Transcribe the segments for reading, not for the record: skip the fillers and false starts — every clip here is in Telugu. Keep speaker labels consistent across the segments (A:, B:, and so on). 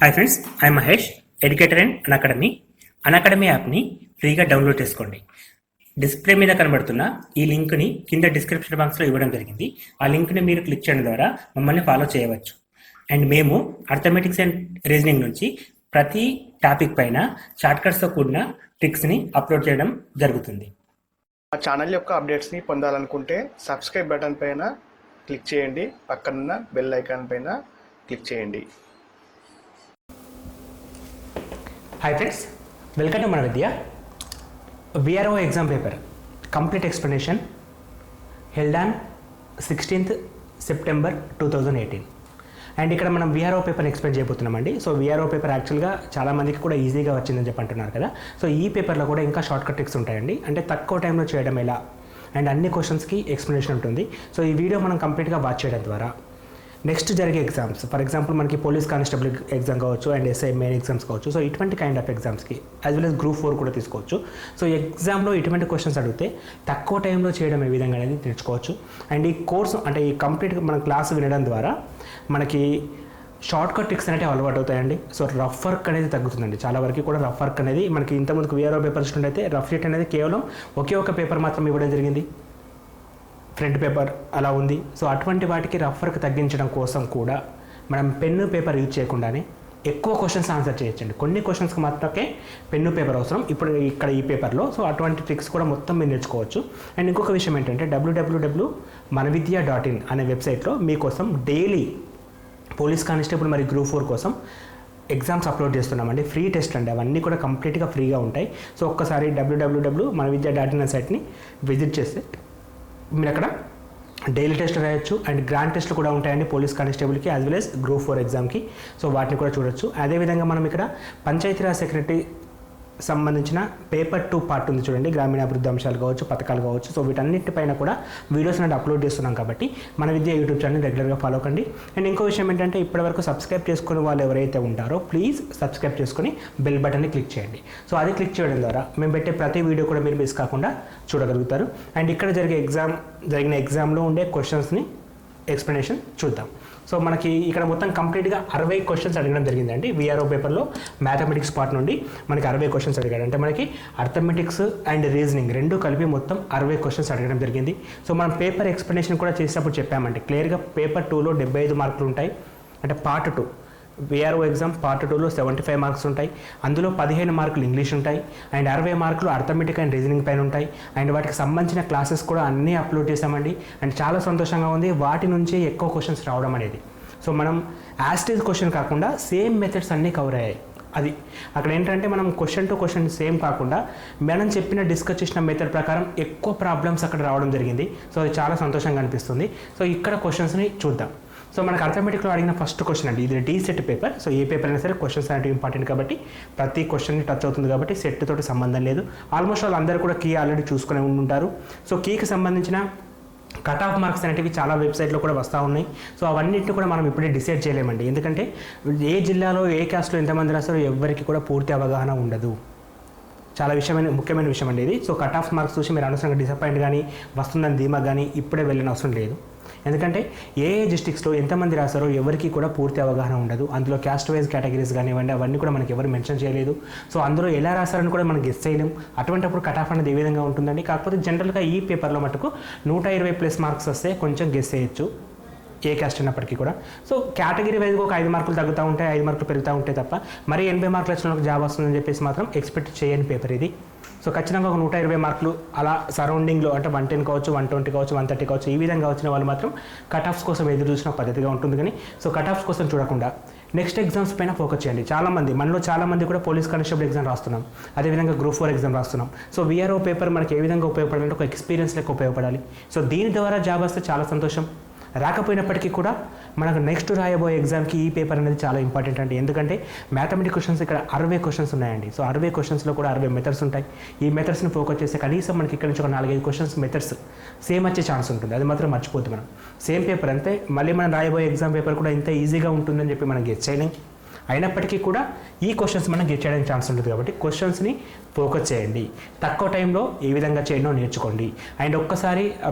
A: Hi friends, I Mahesh, educator and Unacademy యాప్ని ఫ్రీగా డౌన్లోడ్ చేసుకోండి. డిస్ప్లే మీద కనబడుతున్న ఈ లింక్ని కింద డిస్క్రిప్షన్ బాక్స్లో ఇవ్వడం జరిగింది. ఆ లింక్ని మీరు క్లిక్ చేయడం ద్వారా మమ్మల్ని ఫాలో చేయవచ్చు. అండ్ మేము అర్థమెటిక్స్ అండ్ రీజనింగ్ నుంచి ప్రతి టాపిక్ పైన షార్ట్కట్స్తో కూడిన ట్రిక్స్ని అప్లోడ్ చేయడం జరుగుతుంది.
B: మా ఛానల్ యొక్క అప్డేట్స్ని పొందాలనుకుంటే సబ్స్క్రైబ్ బటన్ పైన క్లిక్ చేయండి, పక్కనున్న బెల్ ఐకాన్ పైన క్లిక్ చేయండి.
A: హాయ్ ఫ్రెండ్స్, వెల్కమ్ టు మన విద్య. VRO exam paper complete explanation held on 16th September 2018. And ఇక్కడ మనం విఆర్ఓ పేపర్ ఎక్స్ప్లెయిన్ చేయబోతున్నామండి. సో విఆర్ఓ పేపర్ యాక్చువల్గా చాలామందికి కూడా ఈజీగా వచ్చిందని చెప్పి అంటున్నారు కదా. సో ఈ పేపర్లో కూడా ఇంకా షార్ట్ కట్ ట్రిక్స్ ఉంటాయండి. అంటే తక్కువ టైంలో చేయడం ఎలా అండ్ అన్ని క్వశ్చన్స్కి ఎక్స్ప్లెనేషన్ ఉంటుంది. సో ఈ వీడియో మనం కంప్లీట్గా వాచ్ చేయడం ద్వారా నెక్స్ట్ జరిగే ఎగ్జామ్స్, ఫర్ ఎగ్జాంపుల్ మనకి పోలీస్ కానిస్టేబుల్ ఎగ్జామ్ కావచ్చు అండ్ ఎస్ఐ మెయిన్ ఎగ్జామ్స్ కావచ్చు. సో ఇటువంటి కైండ్ ఆఫ్ ఎగ్జామ్స్కి యాజ్ వెల్ as Group 4 కూడా తీసుకోవచ్చు. సో ఎగ్జామ్లో ఇటువంటి క్వశ్చన్స్ అడిగితే తక్కువ టైంలో చేయడం ఏ విధంగా అనేది నేర్చుకోవచ్చు. అండ్ ఈ కోర్సు అంటే ఈ కంప్లీట్గా మన క్లాస్ వినడం ద్వారా మనకి షార్ట్ కట్ ట్రిక్స్ అనేవి అలవాటు అవుతాయండి. సో రఫ్ వర్క్ అనేది తగ్గుతుందండి. చాలా వరకు కూడా రఫ్ వర్క్ అనేది మనకి ఇంతకుముందుకు విఆర్ఓ పేపర్స్ అయితే రఫ్ షీట్ అనేది కేవలం ఒకే ఒక పేపర్ మాత్రం ఇవ్వడం జరిగింది, ఫ్రంట్ పేపర్ అలా ఉంది. సో అటువంటి వాటికి రఫ్ వర్క్ తగ్గించడం కోసం కూడా మనం పెన్ను పేపర్ యూజ్ చేయకుండానే ఎక్కువ క్వశ్చన్స్ ఆన్సర్ చేయొచ్చండి. కొన్ని క్వశ్చన్స్కి మాత్రమే పెన్ను పేపర్ అవసరం ఇప్పుడు ఇక్కడ ఈ పేపర్లో. సో అటువంటి ట్రిక్స్ కూడా మొత్తం మీరు నేర్చుకోవచ్చు. అండ్ ఇంకొక విషయం ఏంటంటే www.manavidya.in అనే వెబ్సైట్లో మీకోసం డైలీ పోలీస్ కానిస్టేబుల్ మరియు Group 4 కోసం ఎగ్జామ్స్ అప్లోడ్ చేస్తున్నామండి. ఫ్రీ టెస్ట్ అండి, అవన్నీ కూడా కంప్లీట్గా ఫ్రీగా ఉంటాయి. సో ఒక్కసారి www.manavidya.in అనే సైట్ని విజిట్ చేస్తే మీరు అక్కడ డైలీ టెస్ట్ రాయొచ్చు అండ్ గ్రాండ్ టెస్ట్లు కూడా ఉంటాయండి పోలీస్ కానిస్టేబుల్కి యాజ్ వెల్ as Group 4 ఎగ్జామ్కి. సో వాటిని కూడా చూడొచ్చు. అదేవిధంగా మనం ఇక్కడ పంచాయతీరాజ్ సెక్రటరీ సంబంధించిన పేపర్ 2 పార్ట్ ఉంది చూడండి, గ్రామీణాభివృద్ధి అంశాలు కావచ్చు, పథకాలు కావచ్చు. సో వీటన్నిటిపైన కూడా వీడియోస్ అనేది అప్లోడ్ చేస్తున్నాం కాబట్టి మన విద్య యూట్యూబ్ ఛానల్ రెగ్యులర్గా ఫాలో కండి. అండ్ ఇంకో విషయం ఏంటంటే ఇప్పటివరకు సబ్స్క్రైబ్ చేసుకునే వాళ్ళు ఎవరైతే ఉంటారో ప్లీజ్ సబ్స్క్రైబ్ చేసుకుని బెల్ బటన్ని క్లిక్ చేయండి. సో అది క్లిక్ చేయడం ద్వారా మేము పెట్టే ప్రతి వీడియో కూడా మీరు మిస్ కాకుండా చూడగలుగుతారు. అండ్ ఇక్కడ జరిగిన ఎగ్జామ్లో ఉండే క్వశ్చన్స్ని ఎక్స్ప్లెనేషన్ చూద్దాం. సో మనకి ఇక్కడ మొత్తం కంప్లీట్గా 60 క్వశ్చన్స్ అడగడం జరిగిందండి. విఆర్ఓ పేపర్లో మ్యాథమెటిక్స్ పార్ట్ నుండి మనకి 60 క్వశ్చన్స్ అడిగాడు. అంటే మనకి అర్థమెటిక్స్ అండ్ రీజనింగ్ రెండు కలిపి మొత్తం 60 క్వశ్చన్స్ అడగడం జరిగింది. సో మనం పేపర్ ఎక్స్ప్లెనేషన్ కూడా చేసినప్పుడు చెప్పామంటే క్లియర్గా పేపర్ 2లో 75 మార్కులు ఉంటాయి. అంటే పార్ట్ 2 విఆర్ఓ ఎగ్జామ్ పార్ట్ 2లో 75 మార్క్స్ ఉంటాయి. అందులో 15 మార్కులు ఇంగ్లీష్ ఉంటాయి అండ్ 60 మార్కులు అర్థమెటిక్ అండ్ రీజనింగ్ పైన ఉంటాయి. అండ్ వాటికి సంబంధించిన క్లాసెస్ కూడా అన్నీ అప్లోడ్ చేసామండి. అండ్ చాలా సంతోషంగా ఉంది వాటి నుంచి ఎక్కువ క్వశ్చన్స్ రావడం అనేది. సో మనం యాస్టేజ్ క్వశ్చన్ కాకుండా సేమ్ మెథడ్స్ అన్నీ కవర్ అయ్యాయి. అది అక్కడ ఏంటంటే మనం క్వశ్చన్ టు క్వశ్చన్ సేమ్ కాకుండా మనం డిస్కస్ చేసిన మెథడ్ ప్రకారం ఎక్కువ ప్రాబ్లమ్స్ అక్కడ రావడం జరిగింది. సో అది చాలా సంతోషంగా అనిపిస్తుంది. సో ఇక్కడ క్వశ్చన్స్ని చూద్దాం. సో మనకు అర్థమెటిక్లో అడిగిన ఫస్ట్ క్వశ్చన్ అండి, ఇది డీ సెట్ పేపర్. సో ఏ పేపర్ అయినా సరే క్వశ్చన్స్ అనేవి ఇంపార్టెంట్ కాబట్టి ప్రతి క్వశ్చన్ని టచ్ అవుతుంది కాబట్టి సెట్ తోటి సంబంధం లేదు. ఆల్మోస్ట్ వాళ్ళందరూ కూడా కీ ఆల్రెడీ చూసుకునే ఉంటారు. సో కీకి సంబంధించిన కట్ ఆఫ్ మార్క్స్ అనేటివి చాలా వెబ్సైట్లో కూడా వస్తూ ఉన్నాయి. సో అవన్నింటిని కూడా మనం ఇప్పుడే డిసైడ్ చేయలేమండి. ఎందుకంటే ఏ జిల్లాలో ఏ క్యాస్ట్లో ఎంతమంది రాస్తారో ఎవరికి కూడా పూర్తి అవగాహన ఉండదు. చాలా ముఖ్యమైన విషయం అండి ఇది. సో కట్ ఆఫ్ మార్క్స్ చూసి మీరు అనవసరంగా డిసప్పాయింట్ కానీ వస్తుందని ధీమా కానీ ఇప్పుడే వెళ్ళిన అవసరం లేదు. ఎందుకంటే ఏ డిస్ట్రిక్ట్స్లో ఎంతమంది రాస్తారో ఎవరికి కూడా పూర్తి అవగాహన ఉండదు. అందులో క్యాస్ట్ వైజ్ కేటగిరీస్ కానివ్వండి అవన్నీ కూడా మనకి ఎవరు మెన్షన్ చేయలేదు. సో అందులో ఎలా రాస్తారని కూడా మనం గెస్ చేయలేం. అటువంటిప్పుడు కట్ ఆఫ్ అనేది ఏ విధంగా ఉంటుందండి. కాకపోతే జనరల్గా ఈ పేపర్లో మటుకు 120+ మార్క్స్ వస్తే కొంచెం గెస్ చేయొచ్చు ఏ క్యాస్ట్ అయినప్పటికీ కూడా. సో కేటగిరీ వైజ్గా ఒక 5 మార్కులు తగ్గుతూ ఉంటాయి, 5 మార్కులు పెరుగుతూ ఉంటాయి తప్ప మరి 80 మార్కులు వచ్చిన వాళ్ళకి జాబ్ వస్తుందని చెప్పేసి మాత్రం ఎక్స్పెక్ట్ చేయని పేపర్ ఇది. సో ఖచ్చితంగా ఒక 120 మార్కులు అలా సరౌండింగ్లో అంటే 110 కావచ్చు, 120 కావచ్చు, 130 కావచ్చు ఈ విధంగా వచ్చిన వాళ్ళు మాత్రం కట్ ఆఫ్స్ కోసం ఎదురు చూసిన పద్ధతిగా ఉంటుంది. కానీ సో కట్ ఆఫ్స్ కోసం చూడకుండా నెక్స్ట్ ఎగ్జామ్స్ పైన ఫోకస్ చేయండి. మనలో చాలామంది కూడా పోలీస్ కానిస్టేబుల్ ఎగ్జామ్ రాస్తున్నాం, అదేవిధంగా Group 4 ఎగ్జామ్ రాస్తున్నాం. సో విఆర్ఓ పేపర్ మనకి ఏ విధంగా ఉపయోగపడాలంటే ఒక ఎక్స్పీరియన్స్ లెక్క ఉపయోగపడాలి. సో దీని ద్వారా జాబ్ వస్తే చాలా సంతోషం. రాకపోయినప్పటికీ కూడా మనకు నెక్స్ట్ రాయబోయే ఎగ్జామ్కి ఈ పేపర్ అనేది చాలా ఇంపార్టెంట్ అండి. ఎందుకంటే మ్యాథమెటిక్స్ క్వశ్చన్స్ ఇక్కడ 60 క్వశ్చన్స్ ఉన్నాయండి. సో 60 క్వశ్చన్స్లో కూడా 60 మెథడ్స్ ఉంటాయి. ఈ మెథడ్స్ని ఫోకస్ చేస్తే కనీసం మనకి ఇక్కడ నుంచి ఒక 4-5 క్వశ్చన్స్ మెథడ్స్ సేమ్ వచ్చే ఛాన్స్ ఉంటుంది. అది మాత్రం మర్చిపోతుంది. మనం సేమ్ పేపర్ అంతే మళ్ళీ మనం రాయబోయే ఎగ్జామ్ పేపర్ కూడా ఇంత ఈజీగా ఉంటుందని చెప్పి మనం గెస్ చేయలేం. అయినప్పటికీ కూడా ఈ క్వశ్చన్స్ మనం గెట్ చేయడానికి ఛాన్స్ ఉంటుంది కాబట్టి క్వశ్చన్స్ని ఫోకస్ చేయండి, తక్కువ టైంలో ఏ విధంగా చేయడో నేర్చుకోండి. అండ్ ఒక్కసారి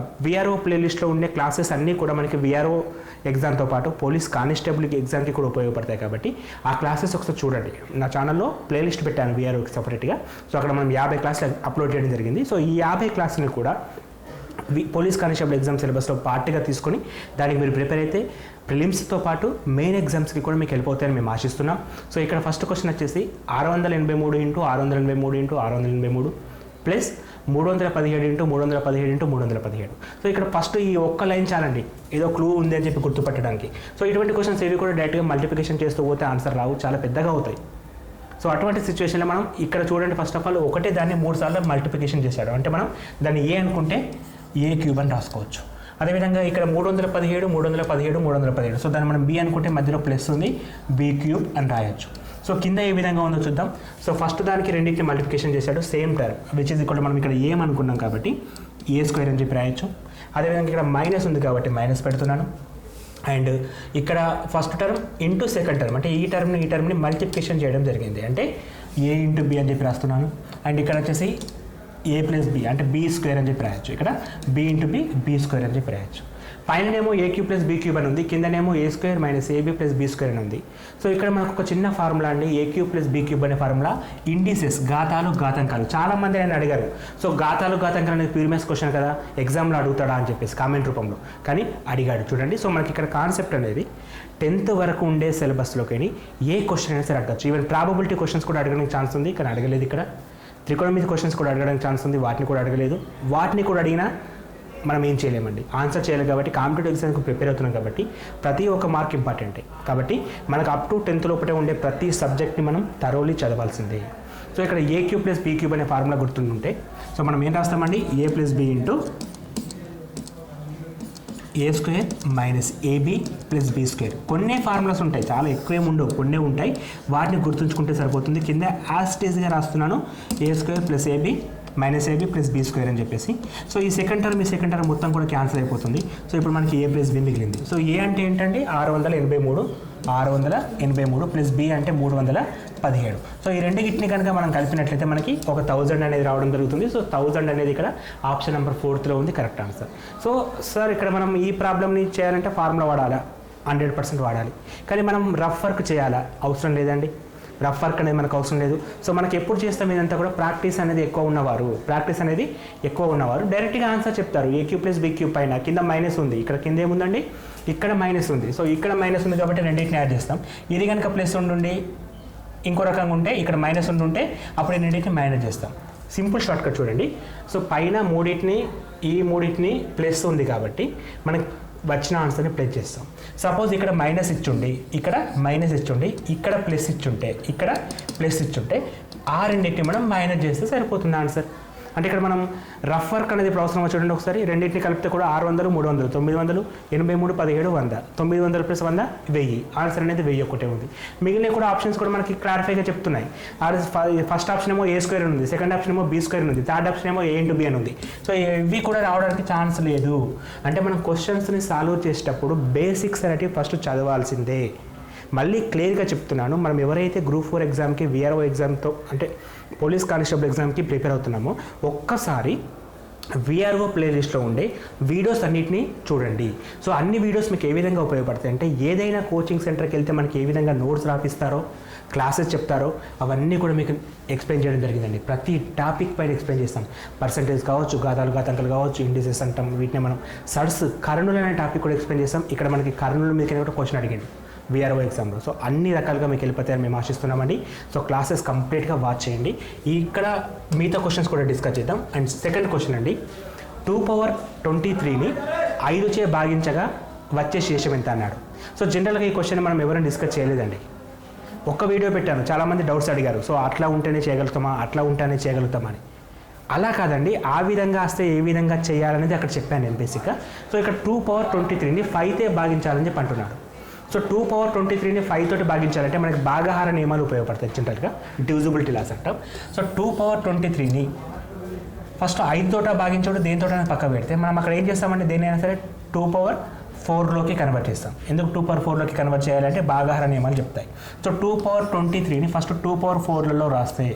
A: విఆర్ఓ ప్లేలిస్ట్లో ఉండే క్లాసెస్ అన్నీ కూడా మనకి విఆర్ఓ ఎగ్జామ్తో పాటు పోలీస్ కానిస్టేబుల్ ఎగ్జామ్కి కూడా ఉపయోగపడతాయి కాబట్టి ఆ క్లాసెస్ ఒకసారి చూడండి. నా ఛానల్లో ప్లేలిస్ట్ పెట్టాను విఆర్ఓకి సపరేట్గా. సో అక్కడ మనం 50 క్లాసులు అప్లోడ్ చేయడం జరిగింది. సో ఈ 50 క్లాసులు కూడా పోలీస్ కానిస్టేబుల్ ఎగ్జామ్ సిలబస్లో పార్ట్గా తీసుకొని దానికి మీరు ప్రిపేర్ అయితే ప్రిలిమ్స్తో పాటు మెయిన్ ఎగ్జామ్స్కి కూడా మీకు వెళ్ళిపోతాయని మేము ఆశిస్తున్నాం. సో ఇక్కడ ఫస్ట్ క్వశ్చన్ వచ్చేసి 683 into 683 into 683 plus 317 into 317 into 317. So ఇక్కడ ఫస్ట్ ఈ ఒక్క లైన్ చాలండి, ఏదో క్లూ ఉంది అని చెప్పి గుర్తుపట్టడానికి. సో ఇటువంటి క్వశ్చన్స్ ఏవి కూడా డైరెక్ట్గా మల్టిప్లికేషన్ చేస్తూ పోతే ఆన్సర్ రావు, చాలా పెద్దగా అవుతాయి. సో అటువంటి సిచ్యువేషన్లో మనం ఇక్కడ చూడండి, ఫస్ట్ ఆఫ్ ఆల్ ఒకటే దాన్ని 3 సార్లు మల్టిప్లికేషన్ చేశాడు అంటే మనం దాన్ని ఏ అనుకుంటే ఏ క్యూబ్ అని రాసుకోవచ్చు. అదేవిధంగా ఇక్కడ 317 317 317. సో దాన్ని మనం బి అనుకుంటే మధ్యలో ప్లస్ ఉంది, బి క్యూబ్ అని రాయొచ్చు. సో కింద ఏ విధంగా ఉందో చూద్దాం. సో ఫస్ట్ దానికి రెండింటిని మల్టిప్లికేషన్ చేశాడు, సేమ్ టర్మ్ విచ్ ఇస్ ఇక్కడ మనం ఇక్కడ ఏమనుకున్నాం కాబట్టి ఏ స్క్వేర్ అని చెప్పి రాయొచ్చు. అదేవిధంగా ఇక్కడ మైనస్ ఉంది కాబట్టి మైనస్ పెడుతున్నాను. అండ్ ఇక్కడ first term into second term అంటే ఈ టర్మ్ని మల్టిప్లికేషన్ చేయడం జరిగింది అంటే ఏ ఇంటూ బి అని చెప్పి రాస్తున్నాను. అండ్ ఇక్కడ వచ్చేసి ఏ ప్లస్ బి అంటే బీ స్క్వేర్ అని చెప్పి రాయొచ్చు. ఇక్కడ బి ఇంటూ బి స్క్వేర్ అని చెప్పి రాయొచ్చు. పైననేమో A cube plus B cube అని ఉంది, కిందనేమో A square minus AB plus B square అని ఉంది. సో ఇక్కడ మనకు ఒక చిన్న ఫార్ములా అండి, A cube plus B cube అనే ఫార్ములా ఇండిసెస్, ఘాతాలు ఘాతాంకాలు. చాలామంది ఆయన అడిగారు. సో ఘాతాలు ఘాతాంకాలు అనేది ప్రీవియస్ క్వశ్చన్ కదా, ఎగ్జామ్లో అడుగుతాడా అని చెప్పేసి కామెంట్ రూపంలో, కానీ అడిగాడు. చూడండి, సో మనకి ఇక్కడ కాన్సెప్ట్ అనేది 10th వరకు ఉండే సిలబస్లోకి ఏ క్వశ్చన్ అయినా సరే అడగచ్చు. ఈవెన్ ప్రాబబిలిటీ క్వశ్చన్స్ కూడా అడగడానికి ఛాన్స్ ఉంది, కానీ అడగలేదు. ఇక్కడ త్రికోణమితి క్వశ్చన్స్ కూడా అడగడానికి ఛాన్స్ ఉంది, వాటిని కూడా అడగలేదు. వాటిని కూడా అడిగినా మనం ఏం చేయలేమండి, ఆన్సర్ చేయలేం. కాబట్టి కాంపిటేటివ్ ఎగ్జామ్కి ప్రిపేర్ అవుతున్నాం కాబట్టి ప్రతి ఒక్క మార్క్ ఇంపార్టెంటే. కాబట్టి మనకు అప్ టు 10th లోపటే ఉండే ప్రతి సబ్జెక్ట్ని మనం థరోలీ చదవాల్సిందే. సో ఇక్కడ A cube plus B cube అనే ఫార్ములా గుర్తుంటే సో మనం ఏం రాస్తామండి, A plus B into A square minus AB plus B square. కొన్ని ఫార్ములాస్ ఉంటాయి, చాలా ఎక్కువేమి ఉండవు, కొన్ని ఉంటాయి, వాటిని గుర్తుంచుకుంటే సరిపోతుంది. కింద యాస్టేజ్గా రాస్తున్నాను A square plus AB minus AB plus B square అని చెప్పేసి. సో ఈ సెకండ్ టర్మ్ మొత్తం కూడా క్యాన్సిల్ అయిపోతుంది. సో ఇప్పుడు మనకి ఏ ప్లస్ బి మిగిలింది. సో ఏ అంటే ఏంటంటే 683 ప్లస్ బి అంటే 317. సో ఈ రెండింటిని కనుక మనం కలిపినట్లయితే మనకి ఒక 1000 అనేది రావడం జరుగుతుంది. సో 1000 అనేది ఇక్కడ ఆప్షన్ నెంబర్ 4లో ఉంది కరెక్ట్ ఆన్సర్. సో సార్ ఇక్కడ మనం ఈ ప్రాబ్లమ్ని చేయాలంటే ఫార్ములా వాడాలా, 100% వాడాలి. కానీ మనం రఫ్ వర్క్ చేయాలా, అవసరం లేదండి. రఫ్ వర్క్ అనేది మనకు అవసరం లేదు. సో మనకి ఎప్పుడు చేస్తాం ఇదంతా కూడా ప్రాక్టీస్ అనేది ఎక్కువ ఉన్నవారు డైరెక్ట్గా ఆన్సర్ చెప్తారు. ఏ క్యూబ్ ప్లస్ బి క్యూబ్ పైన కింద మైనస్ ఉంది, ఇక్కడ కింద ఏముందండి, ఇక్కడ మైనస్ ఉంది. సో ఇక్కడ మైనస్ ఉంది కాబట్టి రెండింటిని యాడ్ చేస్తాం. ఇది కనుక ప్లస్ ఉండి ఇంకో రకంగా ఉంటే ఇక్కడ మైనస్ ఉంటే అప్పుడు రెండింటిని మైనస్ చేస్తాం. సింపుల్ షార్ట్ కట్ చూడండి. సో పైన మూడింటిని ప్లస్ ఉంది కాబట్టి మనకి వచ్చిన ఆన్సర్ని ప్లేస్ చేస్తాం. సపోజ్ ఇక్కడ మైనస్ ఇచ్చుండి, ఇక్కడ మైనస్ ఇచ్చుండి, ఇక్కడ ప్లస్ ఇచ్చుంటే, ఇక్కడ ప్లస్ ఇచ్చుంటే ఆ రెండింటిని మనం మైనస్ చేస్తే సరిపోతుంది ఆన్సర్. అంటే ఇక్కడ మనం రఫ్ వర్క్ అనేది ఇప్పుడు అవసరం చూడండి. ఒకసారి రెండింటిని కలిపితే కూడా 600 300 900 83 17 100 900 ప్లస్ 100 1000. ఆన్సర్ అనేది 1000 ఒకటే ఉంది. మిగిలిన కూడా ఆప్షన్స్ కూడా మనకి క్లారిఫైగా చెప్తున్నాయి. ఫస్ట్ ఆప్షన్ ఏమో ఏ స్క్వేర్ ఉంది, సెకండ్ ఆప్షన్ ఏమో బీ స్క్వేర్ ఉంది, థర్డ్ ఆప్షన్ ఏమో ఏ ఇంటూ బి అని ఉంది. సో ఇవి కూడా రావడానికి ఛాన్స్ లేదు. అంటే మనం క్వశ్చన్స్ని సాల్వ్ చేసేటప్పుడు బేసిక్స్ అనేవి ఫస్ట్ చదవాల్సిందే. మళ్ళీ క్లియర్గా చెప్తున్నాను, మనం ఎవరైతే గ్రూప్ 4 ఎగ్జామ్కి విఆర్ఓ ఎగ్జామ్తో అంటే పోలీస్ కానిస్టేబుల్ ఎగ్జామ్కి ప్రిపేర్ అవుతున్నామో ఒక్కసారి విఆర్ఓ ప్లేలిస్ట్లో ఉండే వీడియోస్ అన్నిటినీ చూడండి. సో అన్ని వీడియోస్ మీకు ఏ విధంగా ఉపయోగపడతాయి అంటే ఏదైనా కోచింగ్ సెంటర్కి వెళ్తే మనకి ఏ విధంగా నోట్స్ రాపిస్తారో, క్లాసెస్ చెప్తారో అవన్నీ కూడా మీకు ఎక్స్ప్లెయిన్ చేయడం జరిగిందండి. ప్రతి టాపిక్ పైన ఎక్స్ప్లెయిన్ చేస్తాం. పర్సంటేజ్ కావచ్చు, ఘాతాలు ఘాతాంకాలు కావచ్చు, ఇండిసెస్ అంటాం, వీటిని మనం సర్స్ కర్నూలు అనే టాపిక్ కూడా ఎక్స్ప్లెయిన్ చేస్తాం. ఇక్కడ మనకి కర్నూలు మీద కూడా క్వశ్చన్ అడిగింది విఆర్ఓ ఎగ్జామ్లో. సో అన్ని రకాలుగా మీకు వెళ్ళిపోతాయని మేము ఆశిస్తున్నామండి. సో క్లాసెస్ కంప్లీట్గా వాచ్ చేయండి. ఇక్కడ మిగతా క్వశ్చన్స్ కూడా డిస్కస్ చేద్దాం. అండ్ సెకండ్ క్వశ్చన్ అండి, 2^23ని 5చే భాగించగా వచ్చే శేషం ఎంత అన్నాడు. సో జనరల్గా ఈ క్వశ్చన్ మనం ఎవరైనా డిస్కస్ చేయలేదండి. ఒక్క వీడియో పెట్టాను, చాలామంది డౌట్స్ అడిగారు. సో అట్లా ఉంటేనే చేయగలుగుతామా అని. అలా కాదండి, ఆ విధంగా వస్తే ఏ విధంగా చేయాలనేది అక్కడ చెప్పాను నేను బేసిక్గా. సో ఇక్కడ 2^23ని 5తో భాగించాలని చెప్పి అంటున్నాడు. సో 2^23ని 5 తోటి భాగించాలంటే మనకి భాగాహార నియమాలు ఉపయోగపడతాయి. జనరల్గా డివిజిబిలిటీ లాస్ అంటాం. సో 2^23ని ఫస్ట్ 5 తోట భాగించడం దేనితోటైనా పక్క పెడితే మనం అక్కడ ఏం చేస్తామంటే దేనైనా సరే 4లోకి కన్వర్ట్ చేస్తాం. ఎందుకు 2 పవర్ 4లోకి కన్వర్ట్ చేయాలంటే భాగాహార నియమాలు చెప్తాయి. సో 2 పవర్ 23ని ఫస్ట్ 2 పవర్ 4లలో రాస్తే,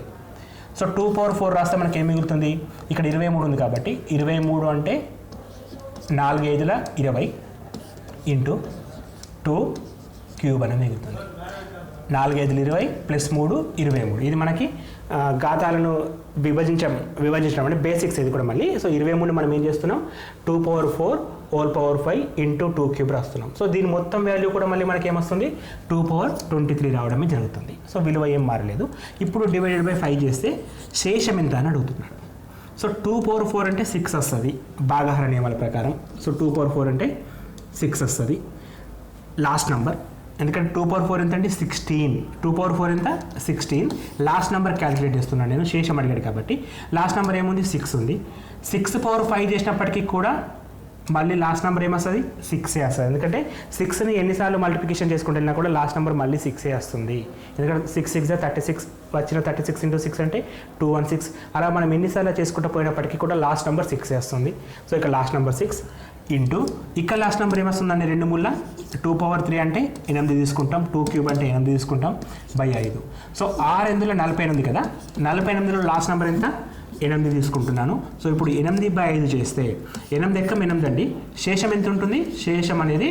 A: సో 2 పవర్ 4 రాస్తే మనకి ఏం మిగులుతుంది, ఇక్కడ 23 ఉంది కాబట్టి 23 అంటే 4 5ల 20 ఇంటూ 2 క్యూబ్ అనేది మిగులుతుంది. 4 5లు 20 ప్లస్ 3 23. ఇది మనకి ఘాతాలను విభజించడం అంటే బేసిక్స్ ఇది కూడా మళ్ళీ. సో 23 మనం ఏం చేస్తున్నాం, 2 power 4 whole power 5 into 2 cube రాస్తున్నాం. సో దీని మొత్తం వాల్యూ కూడా మళ్ళీ మనకి ఏమొస్తుంది, 2 పవర్ 23 రావడమే జరుగుతుంది. సో విలువ ఏం మారలేదు. ఇప్పుడు డివైడెడ్ బై 5 చేస్తే శేషం ఎంత అని అడుగుతున్నాడు. సో 2 పవర్ 4 అంటే 6 వస్తుంది భాగాహార నియమాల ప్రకారం. సో 2 పవర్ 4 అంటే 6 వస్తుంది లాస్ట్ నెంబర్. ఎందుకంటే 2 పవర్ 4 ఎంత అంటే 16. 2 పవర్ 4 ఎంత 16. లాస్ట్ నెంబర్ క్యాలిక్యులేట్ చేస్తున్నాను నేను, శేషం అడిగాడు కాబట్టి. లాస్ట్ నెంబర్ ఏముంది 6 ఉంది. 6 పవర్ 5 చేసినప్పటికీ కూడా మళ్ళీ లాస్ట్ నెంబర్ ఏమొస్తుంది 6 వస్తుంది. ఎందుకంటే 6ని ఎన్నిసార్లు మల్టిప్లికేషన్ చేసుకుంటే వెళ్ళినా కూడా లాస్ట్ నెంబర్ మళ్ళీ 6 వస్తుంది. ఎందుకంటే 6 6 36 వచ్చిన 36 ఇంటూ 6 అంటే 216. అలా మనం ఎన్నిసార్లు చేసుకుంటూ పోయినప్పటికీ కూడా లాస్ట్ నెంబర్ 6 వస్తుంది. సో ఇక్కడ లాస్ట్ నెంబర్ 6 ఇంటూ ఇక్కడ లాస్ట్ నెంబర్ ఏమొస్తుందండి 2 మూల 2 పవర్ 3 అంటే 8 తీసుకుంటాం, 2 క్యూబ్ అంటే 8 తీసుకుంటాం బై 5. సో 6 ఎందులో 48 కదా, 48లో లాస్ట్ నెంబర్ ఎంత 8 తీసుకుంటున్నాను. సో ఇప్పుడు 8 బై 5 చేస్తే 8 ఎక్కం 8 అండి. శేషం ఎంత ఉంటుంది, శేషం అనేది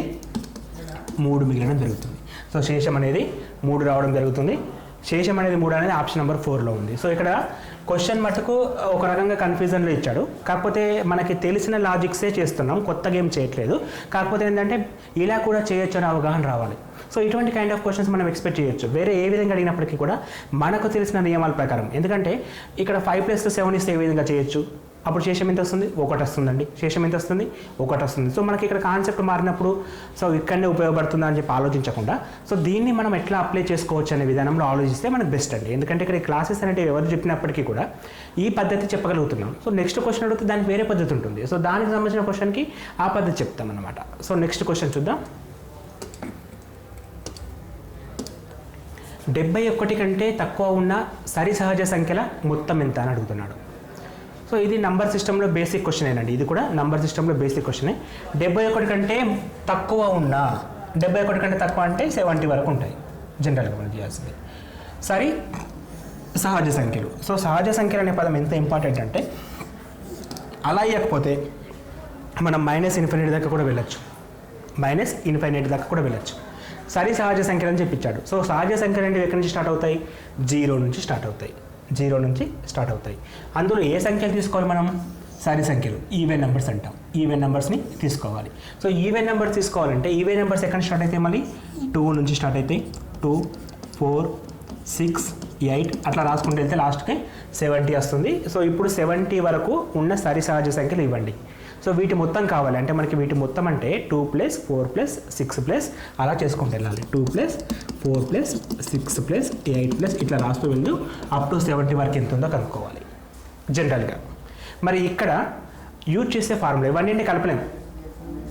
A: 3 మిగలడం జరుగుతుంది. సో శేషం అనేది 3 రావడం జరుగుతుంది. శేషం అనేది 3 అనేది ఆప్షన్ నెంబర్ 4లో ఉంది. సో ఇక్కడ క్వశ్చన్ మటుకు ఒక రకంగా కన్ఫ్యూజన్లో ఇచ్చాడు. కాకపోతే మనకి తెలిసిన లాజిక్సే చేస్తున్నాం, కొత్తగా ఏం చేయట్లేదు. కాకపోతే ఏంటంటే ఇలా కూడా చేయొచ్చు అనే అవగాహన రావాలి. సో ఇటువంటి కైండ్ ఆఫ్ క్వశ్చన్స్ మనం ఎక్స్పెక్ట్ చేయొచ్చు వేరే ఏ విధంగా అడిగినప్పటికీ కూడా మనకు తెలిసిన నియమాల ప్రకారం. ఎందుకంటే ఇక్కడ 5 + 7 ఇస్తే ఏ విధంగా చేయొచ్చు, అప్పుడు శేషం ఎంత వస్తుంది 1 వస్తుందండి. శేషం ఎంత వస్తుంది 1 వస్తుంది. సో మనకి ఇక్కడ కాన్సెప్ట్ మారినప్పుడు సో ఇక్కడనే ఉపయోగపడుతుందా అని చెప్పి ఆలోచించకుండా సో దీన్ని మనం ఎట్లా అప్లై చేసుకోవచ్చు అనే విధానంలో ఆలోచిస్తే మనకు బెస్ట్ అండి. ఎందుకంటే ఇక్కడ క్లాసెస్ అనేవి ఎవరు చెప్పినప్పటికీ కూడా ఈ పద్ధతి చెప్పగలుగుతున్నాం. సో నెక్స్ట్ క్వశ్చన్ అడిగితే దానికి వేరే పద్ధతి ఉంటుంది. సో దానికి సంబంధించిన క్వశ్చన్కి ఆ పద్ధతి చెప్తాం అనమాట. సో నెక్స్ట్ క్వశ్చన్ చూద్దాం. 71 కంటే తక్కువ ఉన్న సరి సహజ సంఖ్యల మొత్తం ఎంత అని అడుగుతున్నాడు. సో ఇది నంబర్ సిస్టంలో బేసిక్ క్వశ్చన్ ఏనండి. ఇది కూడా నంబర్ సిస్టంలో బేసిక్ క్వశ్చనే. 71 కంటే తక్కువ ఉన్న, 71 కంటే తక్కువ అంటే 70 వరకు ఉంటాయి జనరల్గా మనం చేయాల్సింది. సరి సహజ సంఖ్యలు. సో సహజ సంఖ్యలు అనే పదం ఎంత ఇంపార్టెంట్ అంటే అలా ఇవ్వకపోతే మనం -∞ దాకా కూడా వెళ్ళచ్చు, -∞ దాకా కూడా వెళ్ళచ్చు. సరి సహజ సంఖ్యలు అని చెప్పించాడు. సో సహజ సంఖ్యలు అంటే ఎక్కడి నుంచి స్టార్ట్ అవుతాయి, 0 నుంచి స్టార్ట్ అవుతాయి. 0 నుంచి స్టార్ట్ అవుతాయి. అందులో ఏ సంఖ్యలు తీసుకోవాలి మనం, సరి సంఖ్యలు, ఈవెన్ నెంబర్స్ అంటాం. ఈవెన్ నెంబర్స్ని తీసుకోవాలి. సో ఈవెన్ నెంబర్స్ తీసుకోవాలంటే ఈవెన్ నెంబర్స్ ఎక్కడ స్టార్ట్ అవుతాయి, మళ్ళీ 2 నుంచి స్టార్ట్ అవుతాయి. 2 4 6 8 అట్లా రాసుకుంటూ వెళ్తే లాస్ట్కి 70 వస్తుంది. సో ఇప్పుడు 70 వరకు ఉన్న సరి సహజ సంఖ్యలు ఇవ్వండి. సో వీటి మొత్తం కావాలి అంటే మనకి వీటి మొత్తం అంటే 2 + 4 + 6 అలా చేసుకుంటూ వెళ్ళాలి. 2 + 4 + 6 + 8 ఇట్లా రాస్తూ వెళ్ళు అప్ టు 70 వరకు ఎంత ఉందో కనుక్కోవాలి జనరల్గా. మరి ఇక్కడ యూజ్ చేసే ఫార్ములా ఇవన్నీ కలపలేము,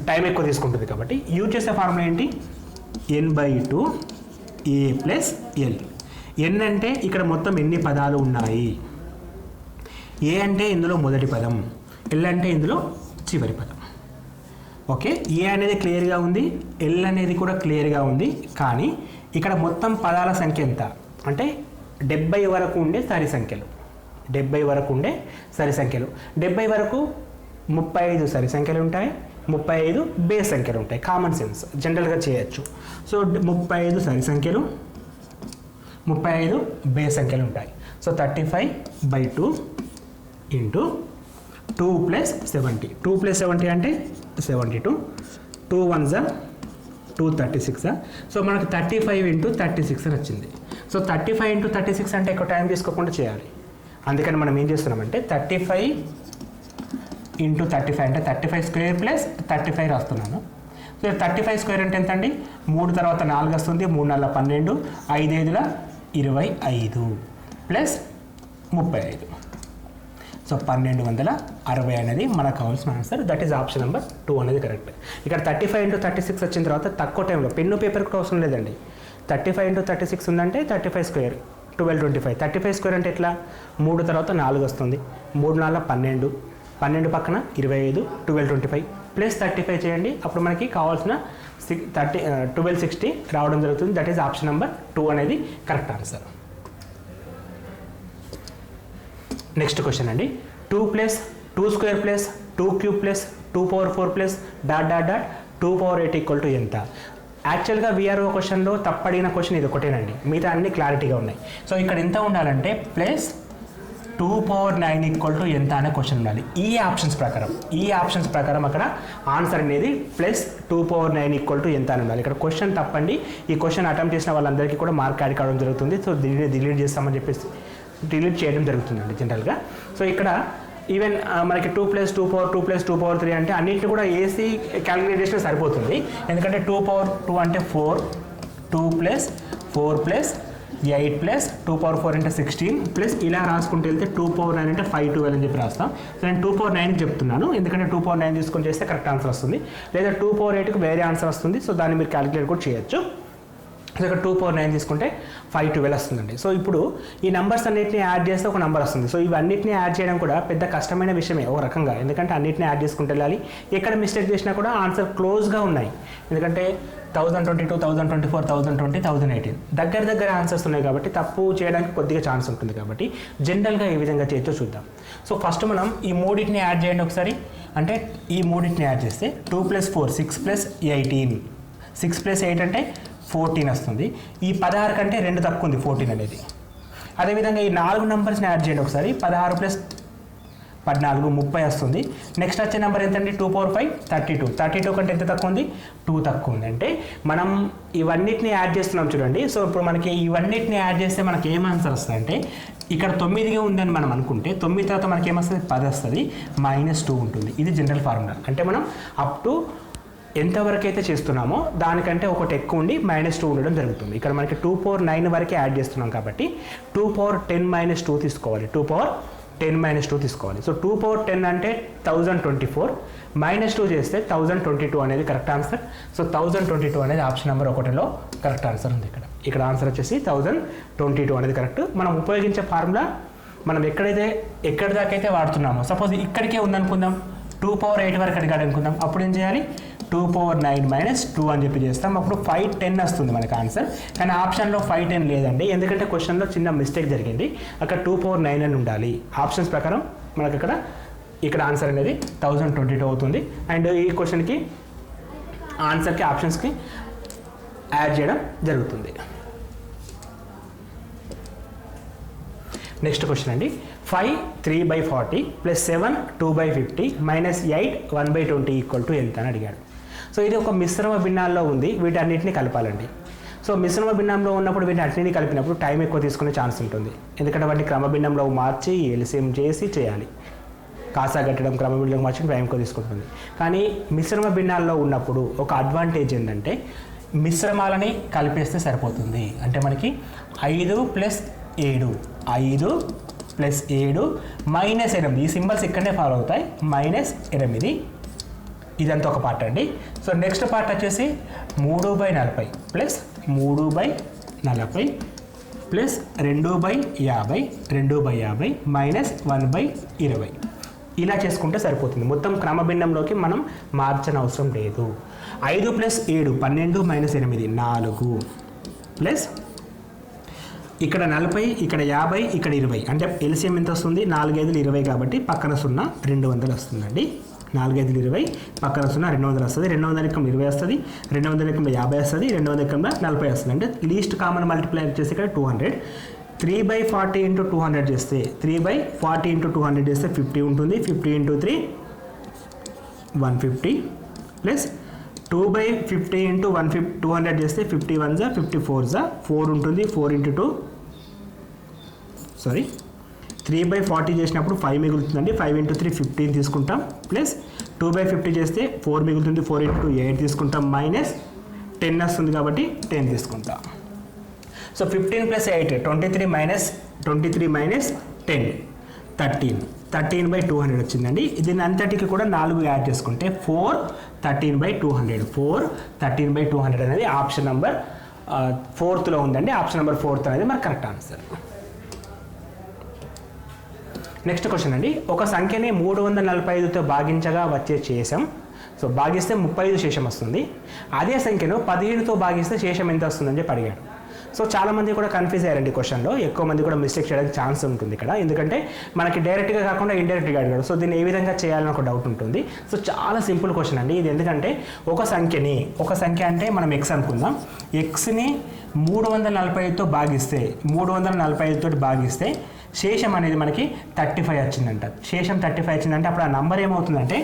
A: టైం ఎక్కువ తీసుకుంటుంది కాబట్టి యూజ్ చేసే ఫార్ములా ఏంటి, n/2 a + l. n అంటే ఇక్కడ మొత్తం ఎన్ని పదాలు ఉన్నాయి, a అంటే ఇందులో మొదటి పదం, l అంటే ఇందులో చివరి పదం. ఓకే, ఏ అనేది క్లియర్గా ఉంది, ఎల్ అనేది కూడా క్లియర్గా ఉంది. కానీ ఇక్కడ మొత్తం పదాల సంఖ్య ఎంత అంటే 70 వరకు ఉండే సరి సంఖ్యలు, 70 వరకు ఉండే సరి సంఖ్యలు. 70 వరకు 35 సరి సంఖ్యలు ఉంటాయి, 35 బేస్ సంఖ్యలు ఉంటాయి. కామన్ సెన్స్ జనరల్గా చేయొచ్చు. సో 35 సరి సంఖ్యలు, 35 బేస్ సంఖ్యలు ఉంటాయి. So 35/2 into 2 + 70. 2 + 70 అంటే 72. 2 1s 236. సో మనకు 35 × 36 అని వచ్చింది. సో 35 × 36 అంటే ఎక్కువ టైం తీసుకోకుండా చేయాలి. అందుకని మనం ఏం చేస్తున్నామంటే 35 × 35 అంటే 35² + 35 రాస్తున్నాను. సో 35² అంటే ఎంత అండి, 3 తర్వాత 4 వస్తుంది, 3 4 12, 5 5 25 ప్లస్ 35. సో 1260 అనేది మనకు కావాల్సిన answer. That is option number 2 అనేది కరెక్ట్. ఇక్కడ 35 × 36 వచ్చిన తర్వాత తక్కువ టైంలో పెన్ను పేపర్ కూడా అవసరం లేదండి. 35 × 36 ఉందంటే 35² 1225. 35² అంటే ఎట్లా, 3 తర్వాత 4 వస్తుంది, 3 4 12, 12 పక్కన 25, 1225 ప్లస్ 35 చేయండి, అప్పుడు మనకి కావాల్సిన 1260 రావడం జరుగుతుంది. దట్ ఈస్ ఆప్షన్ నెంబర్ 2 అనేది కరెక్ట్ ఆన్సర్. నెక్స్ట్ క్వశ్చన్ అండి, 2 plus 2 square plus 2 cube plus 2 power 4 plus dot dot dot 2 power 8 equal to ఎంత? యాక్చువల్గా విఆర్ఓ క్వశ్చన్లో తప్పడిగిన క్వశ్చన్ ఇది ఒకటేనండి, మిగతా అన్ని క్లారిటీగా ఉన్నాయి. సో ఇక్కడ ఎంత ఉండాలంటే ప్లస్ 2 పవర్ 9 ఈక్వల్ టు ఎంత అనే క్వశ్చన్ ఉండాలి. ఈ ఆప్షన్స్ ప్రకారం అక్కడ ఆన్సర్ అనేది ప్లస్ 2 పవర్ 9 ఈక్వల్ టు ఎంత అని ఉండాలి. ఇక్కడ క్వశ్చన్ తప్పండి. ఈ క్వశ్చన్ అటెంప్ట్ చేసిన వాళ్ళందరికీ కూడా మార్క్ యాడ్ కావడం జరుగుతుంది. సో దీన్ని డిలీట్ చేస్తామని చెప్పేసి డిలీట్ చేయడం జరుగుతుందండి జనరల్గా. సో ఇక్కడ ఈవెన్ మనకి 2 ప్లస్ 2 పవర్ 2 ప్లస్ 2 పవర్ 3 అంటే అన్నింటిని కూడా ఏసీ క్యాలిక్యులేట్ చేసినా సరిపోతుంది. ఎందుకంటే 2 పవర్ 2 అంటే 4, 2 ప్లస్ 4 ప్లస్ 8 ప్లస్ 2 పవర్ 4 అంటే 16 ప్లస్ ఇలా రాసుకుంటూ వెళ్తే 2 పవర్ 9 అంటే 512 అని చెప్పి రాస్తాం. సో నేను 2 పవర్ 9 చెప్తున్నాను, ఎందుకంటే 2 పవర్ 9 తీసుకొని చేస్తే కరెక్ట్ ఆన్సర్ వస్తుంది. లేదా 2 పవర్ 8కి వేరే ఆన్సర్ వస్తుంది. సో దాన్ని మీరు క్యాలిక్యులేట్ కూడా చేయొచ్చు. సో ఇక్కడ 2 పవర్ 9 తీసుకుంటే 512 వస్తుందండి. సో ఇప్పుడు ఈ నెంబర్స్ అన్నింటినీ యాడ్ చేస్తే ఒక నెంబర్ వస్తుంది. సో ఇవన్నిటిని యాడ్ చేయడం కూడా పెద్ద కష్టమైన విషయమే ఒక రకంగా, ఎందుకంటే అన్నింటినీ యాడ్ చేసుకుంటూ వెళ్ళాలి. ఎక్కడ మిస్టేక్ చేసినా కూడా ఆన్సర్ క్లోజ్గా ఉన్నాయి. ఎందుకంటే 1022, 1024, 1020, 1018 దగ్గర ఆన్సర్స్ ఉన్నాయి కాబట్టి తప్పు చేయడానికి కొద్దిగా ఛాన్స్ ఉంటుంది. కాబట్టి జనరల్గా ఏ విధంగా చేయొచ్చో చూద్దాం. సో ఫస్ట్ మనం ఈ మూడింటిని యాడ్ చేయండి ఒకసారి. అంటే ఈ మూడింటిని యాడ్ చేస్తే 2 ప్లస్ 4 6 ప్లస్ 18, 6 ప్లస్ 8 అంటే 14 వస్తుంది. ఈ 16 కంటే 2 తక్కువ ఉంది 14 అనేది. అదేవిధంగా ఈ 4 నెంబర్స్ని యాడ్ చేయండి ఒకసారి. 16 ప్లస్ 14 30 వస్తుంది. నెక్స్ట్ వచ్చే నెంబర్ ఎంతండి? 2 పవర్ 5 32, 32 కంటే ఎంత తక్కువ ఉంది? 2 తక్కువ ఉంది. అంటే మనం ఇవన్నిటిని యాడ్ చేస్తున్నాం చూడండి. సో ఇప్పుడు మనకి ఇవన్నిటిని యాడ్ చేస్తే మనకి ఏం ఆన్సర్ వస్తుంది అంటే ఇక్కడ 9గా ఉందని మనం అనుకుంటే 9 తర్వాత మనకి ఏమొస్తుంది? 10 వస్తుంది, -2 ఉంటుంది. ఇది జనరల్ ఫార్ములా. అంటే మనం అప్ టు ఎంతవరకు అయితే చేస్తున్నామో దానికంటే ఒకటి ఎక్కువ ఉండి -2 ఉండడం జరుగుతుంది. ఇక్కడ మనకి 2 పవర్ 9 వరకే యాడ్ చేస్తున్నాం కాబట్టి 2 పవర్ 10 - 2 తీసుకోవాలి. 2 పవర్ 10 - 2 తీసుకోవాలి. సో 2 పవర్ 10 అంటే 1024, -2 చేస్తే 1022 అనేది కరెక్ట్ ఆన్సర్. సో 1022 అనేది ఆప్షన్ నెంబర్ 1లో కరెక్ట్ ఆన్సర్ ఉంది. ఇక్కడ ఆన్సర్ వచ్చేసి 1022 అనేది కరెక్ట్. మనం ఉపయోగించే ఫార్ములా మనం ఎక్కడి దాకా అయితే వాడుతున్నామో, సపోజ్ ఇక్కడికే ఉందనుకుందాం, 2 పవర్ 8 వరకు అడిగాడు అనుకుందాం, అప్పుడు ఏం చేయాలి? 2 పవర్ 9 - 2 అని చెప్పి చేస్తాం. అప్పుడు 510 వస్తుంది మనకి ఆన్సర్. కానీ ఆప్షన్లో 510 లేదండి, ఎందుకంటే క్వశ్చన్లో చిన్న మిస్టేక్ జరిగింది. అక్కడ 2 పవర్ 9 అని ఉండాలి. ఆప్షన్స్ ప్రకారం మనకి ఇక్కడ ఆన్సర్ అనేది 1022 అవుతుంది. అండ్ ఈ క్వశ్చన్కి ఆన్సర్కి ఆప్షన్స్కి యాడ్ చేయడం జరుగుతుంది. నెక్స్ట్ క్వశ్చన్ అండి, 5 3/40 ప్లస్ 7 2/50 -8 1/20 ఈక్వల్ టు ఎంత అని అడిగాడు. సో ఇది ఒక మిశ్రమ భిన్నాల్లో ఉంది, వీటన్నిటిని కలపాలండి. సో మిశ్రమ భిన్నంలో ఉన్నప్పుడు వీటిని అన్నింటినీ కలిపినప్పుడు టైం ఎక్కువ తీసుకునే ఛాన్స్ ఉంటుంది. ఎందుకంటే వాటిని క్రమభిన్నంలో మార్చి ఎల్సిఎం చేసి చేయాలి. కాసా కట్టడం క్రమభిన్నంలో మార్చి టైం ఎక్కువ తీసుకుంటుంది. కానీ మిశ్రమ భిన్నాల్లో ఉన్నప్పుడు ఒక అడ్వాంటేజ్ ఏంటంటే మిశ్రమాలని కలిపేస్తే సరిపోతుంది. అంటే మనకి 5 + 7, 5 + 7 -8, ఈ సింబల్స్ ఇక్కడనే ఫాలో అవుతాయి. -8 ఇదంతా ఒక పార్ట్ అండి. సో నెక్స్ట్ పార్ట్ వచ్చేసి 3/40 ప్లస్ 3/40 ప్లస్ 2/50 2/50 -1/20 ఇలా చేసుకుంటే సరిపోతుంది. మొత్తం క్రమభిన్నంలోకి మనం మార్చని అవసరం లేదు. 5 + 7 12 -8 4 ప్లస్ ఇక్కడ 40 ఇక్కడ 50 ఇక్కడ 20 అంటే ఎల్సిఎం ఎంత వస్తుంది? 4 5 20 కాబట్టి పక్కన 0 200 వస్తుందండి. 4 5 20 పక్కన 0 200 వస్తుంది. 200 × 20 వస్తుంది, 200 × 50 వస్తుంది, 200 × 40 వస్తుంది. అంటే లీస్ట్ కామన్ మల్టిప్లైర్ వచ్చేసి ఇక్కడ 200. 3/40 × 200 చేస్తే 3/40 × 200 చేస్తే 50 ఉంటుంది. 50 × 3 150 ప్లస్ 2/50 × 200 చేస్తే 50 1 = 54 4 ఉంటుంది. 4 × 2 3/40 చేసినప్పుడు 5 మిగులుతుందండి. 5 × 3 15 తీసుకుంటాం. ప్లస్ 2/50 చేస్తే 4 మిగులుతుంది. 4 × 2 8 తీసుకుంటాం. -10 వస్తుంది కాబట్టి 10 తీసుకుంటాం. సో 15 + 8 23 - 10 13 13/200 వచ్చిందండి. దీని అంతటికి కూడా 4 యాడ్ చేసుకుంటే 4 13/200 4 13/200 అనేది ఆప్షన్ నెంబర్ 4లో ఉందండి. ఆప్షన్ నెంబర్ 4 అనేది మన కరెక్ట్ ఆన్సర్. నెక్స్ట్ క్వశ్చన్ అండి, ఒక సంఖ్యని 345తో భాగించగా వచ్చే శేషం సో భాగిస్తే 35 శేషం వస్తుంది. అదే సంఖ్యను 15తో భాగిస్తే శేషం ఎంత వస్తుందని చెప్పి అడిగాడు. సో చాలామంది కూడా కన్ఫ్యూజ్ అయ్యారండి క్వశ్చన్లో. ఎక్కువ మంది కూడా మిస్టేక్ చేయడానికి ఛాన్స్ ఉంటుంది ఇక్కడ, ఎందుకంటే మనకి డైరెక్ట్గా కాకుండా ఇండైరెక్ట్గా అడిగాడు. సో దీన్ని ఏ విధంగా చేయాలని ఒక డౌట్ ఉంటుంది. సో చాలా సింపుల్ క్వశ్చన్ అండి ఇది. ఎందుకంటే ఒక సంఖ్య అంటే మనం ఎక్స్ అనుకుందాం. ఎక్స్ని 345తో భాగిస్తే 345 తోటి భాగిస్తే శేషం అనేది మనకి 35 వచ్చిందంట. శేషం 35 వచ్చిందంటే అప్పుడు ఆ నంబర్ ఏమవుతుందంటే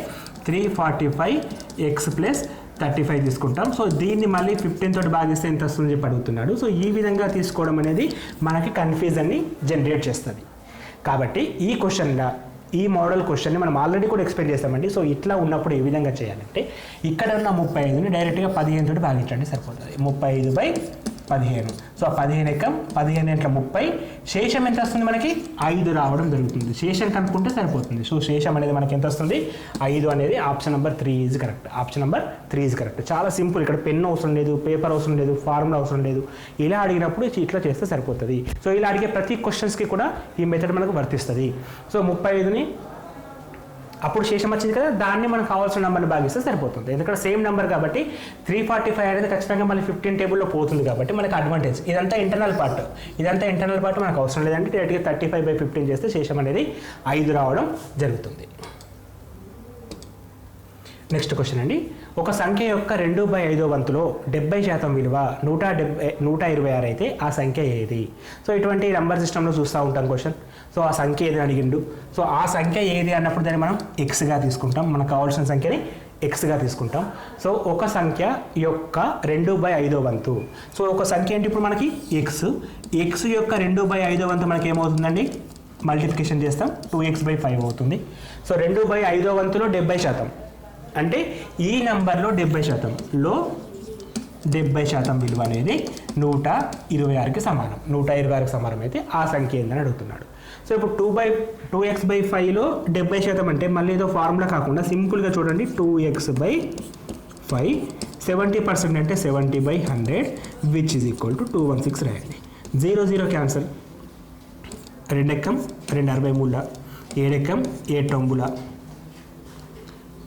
A: 345x ప్లస్ 35 తీసుకుంటాం. సో దీన్ని మళ్ళీ 15 తోటి భాగిస్తే ఎంత వస్తుందని చెప్పి అడుగుతున్నాడు. సో ఈ విధంగా తీసుకోవడం అనేది మనకి కన్ఫ్యూజన్ని జనరేట్ చేస్తుంది. కాబట్టి ఈ మోడల్ క్వశ్చన్ని మనం ఆల్రెడీ కూడా ఎక్స్పెక్ట్ చేస్తామండి. సో ఇట్లా ఉన్నప్పుడు ఏ విధంగా చేయాలంటే ఇక్కడ ఉన్న 35ని డైరెక్ట్గా 15 తోటి భాగించండి సరిపోతుంది. 35/15. సో 15 ఇంట్లో 30 శేషం ఎంత వస్తుంది మనకి 5 రావడం జరుగుతుంది. శేషం కనుక్కుంటే సరిపోతుంది. సో శేషం అనేది మనకి ఎంత వస్తుంది 5 అనేది option number 3 is correct. Option number 3 is correct. చాలా సింపుల్. ఇక్కడ పెన్ అవసరం లేదు, పేపర్ అవసరం లేదు, ఫార్ములా అవసరం లేదు. ఇలా అడిగినప్పుడు ఇట్లా చేస్తే సరిపోతుంది. సో ఇలా అడిగే ప్రతి క్వశ్చన్స్కి కూడా ఈ మెథడ్ మనకు వర్తిస్తుంది. సో 35ని అప్పుడు శేషం వచ్చింది కదా, దాన్ని మనకు కావాల్సిన నెంబర్ని భాగిస్తే సరిపోతుంది. ఎందుకంటే సేమ్ నెంబర్ కాబట్టి 345 అనేది ఖచ్చితంగా మళ్ళీ 15 టేబుల్లో పోతుంది కాబట్టి మనకి అడ్వాంటేజ్. ఇదంతా ఇంటర్నల్ పార్ట్ మనకు అవసరం లేదంటే డైరెక్ట్గా 35/15 చేస్తే శేషం అనేది 5 రావడం జరుగుతుంది. నెక్స్ట్ క్వశ్చన్ అండి. ఒక సంఖ్య యొక్క 2/5 వంతులో 70% విలువ 126 అయితే ఆ సంఖ్య ఏది? సో ఇటువంటి నంబర్ సిస్టంలో చూస్తూ ఉంటాం క్వశ్చన్. సో ఆ సంఖ్య ఏది అడిగిండు. సో ఆ సంఖ్య ఏది అన్నప్పుడు దాన్ని మనం ఎక్స్గా తీసుకుంటాం. మనకు కావాల్సిన సంఖ్యని ఎక్స్గా తీసుకుంటాం. సో ఒక సంఖ్య యొక్క 2/5 వంతు. సో ఒక సంఖ్య ఏంటి ఇప్పుడు మనకి ఎక్స్ యొక్క 2/5 వంతు మనకి ఏమవుతుందండి, మల్టిప్లికేషన్ చేస్తాం 2x/5 అవుతుంది. సో 2/5 వంతులో 70% అంటే ఈ నెంబర్లో 70%లో 70% విలువ అనేది 126కి సమానం. 126కి సమానం అయితే ఆ సంఖ్య ఏందని అడుగుతున్నాడు. సో ఇప్పుడు 2x/5లో 70% అంటే మళ్ళీ ఏదో ఫార్ములా కాకుండా సింపుల్గా చూడండి 2x/5 70% అంటే 70/100 విచ్ ఈజ్ ఈక్వల్ టు 216 రాయండి. 0 0 క్యాన్సల్. 2 ఎక్కం 2 63, 7 ఎక్కం 7 9,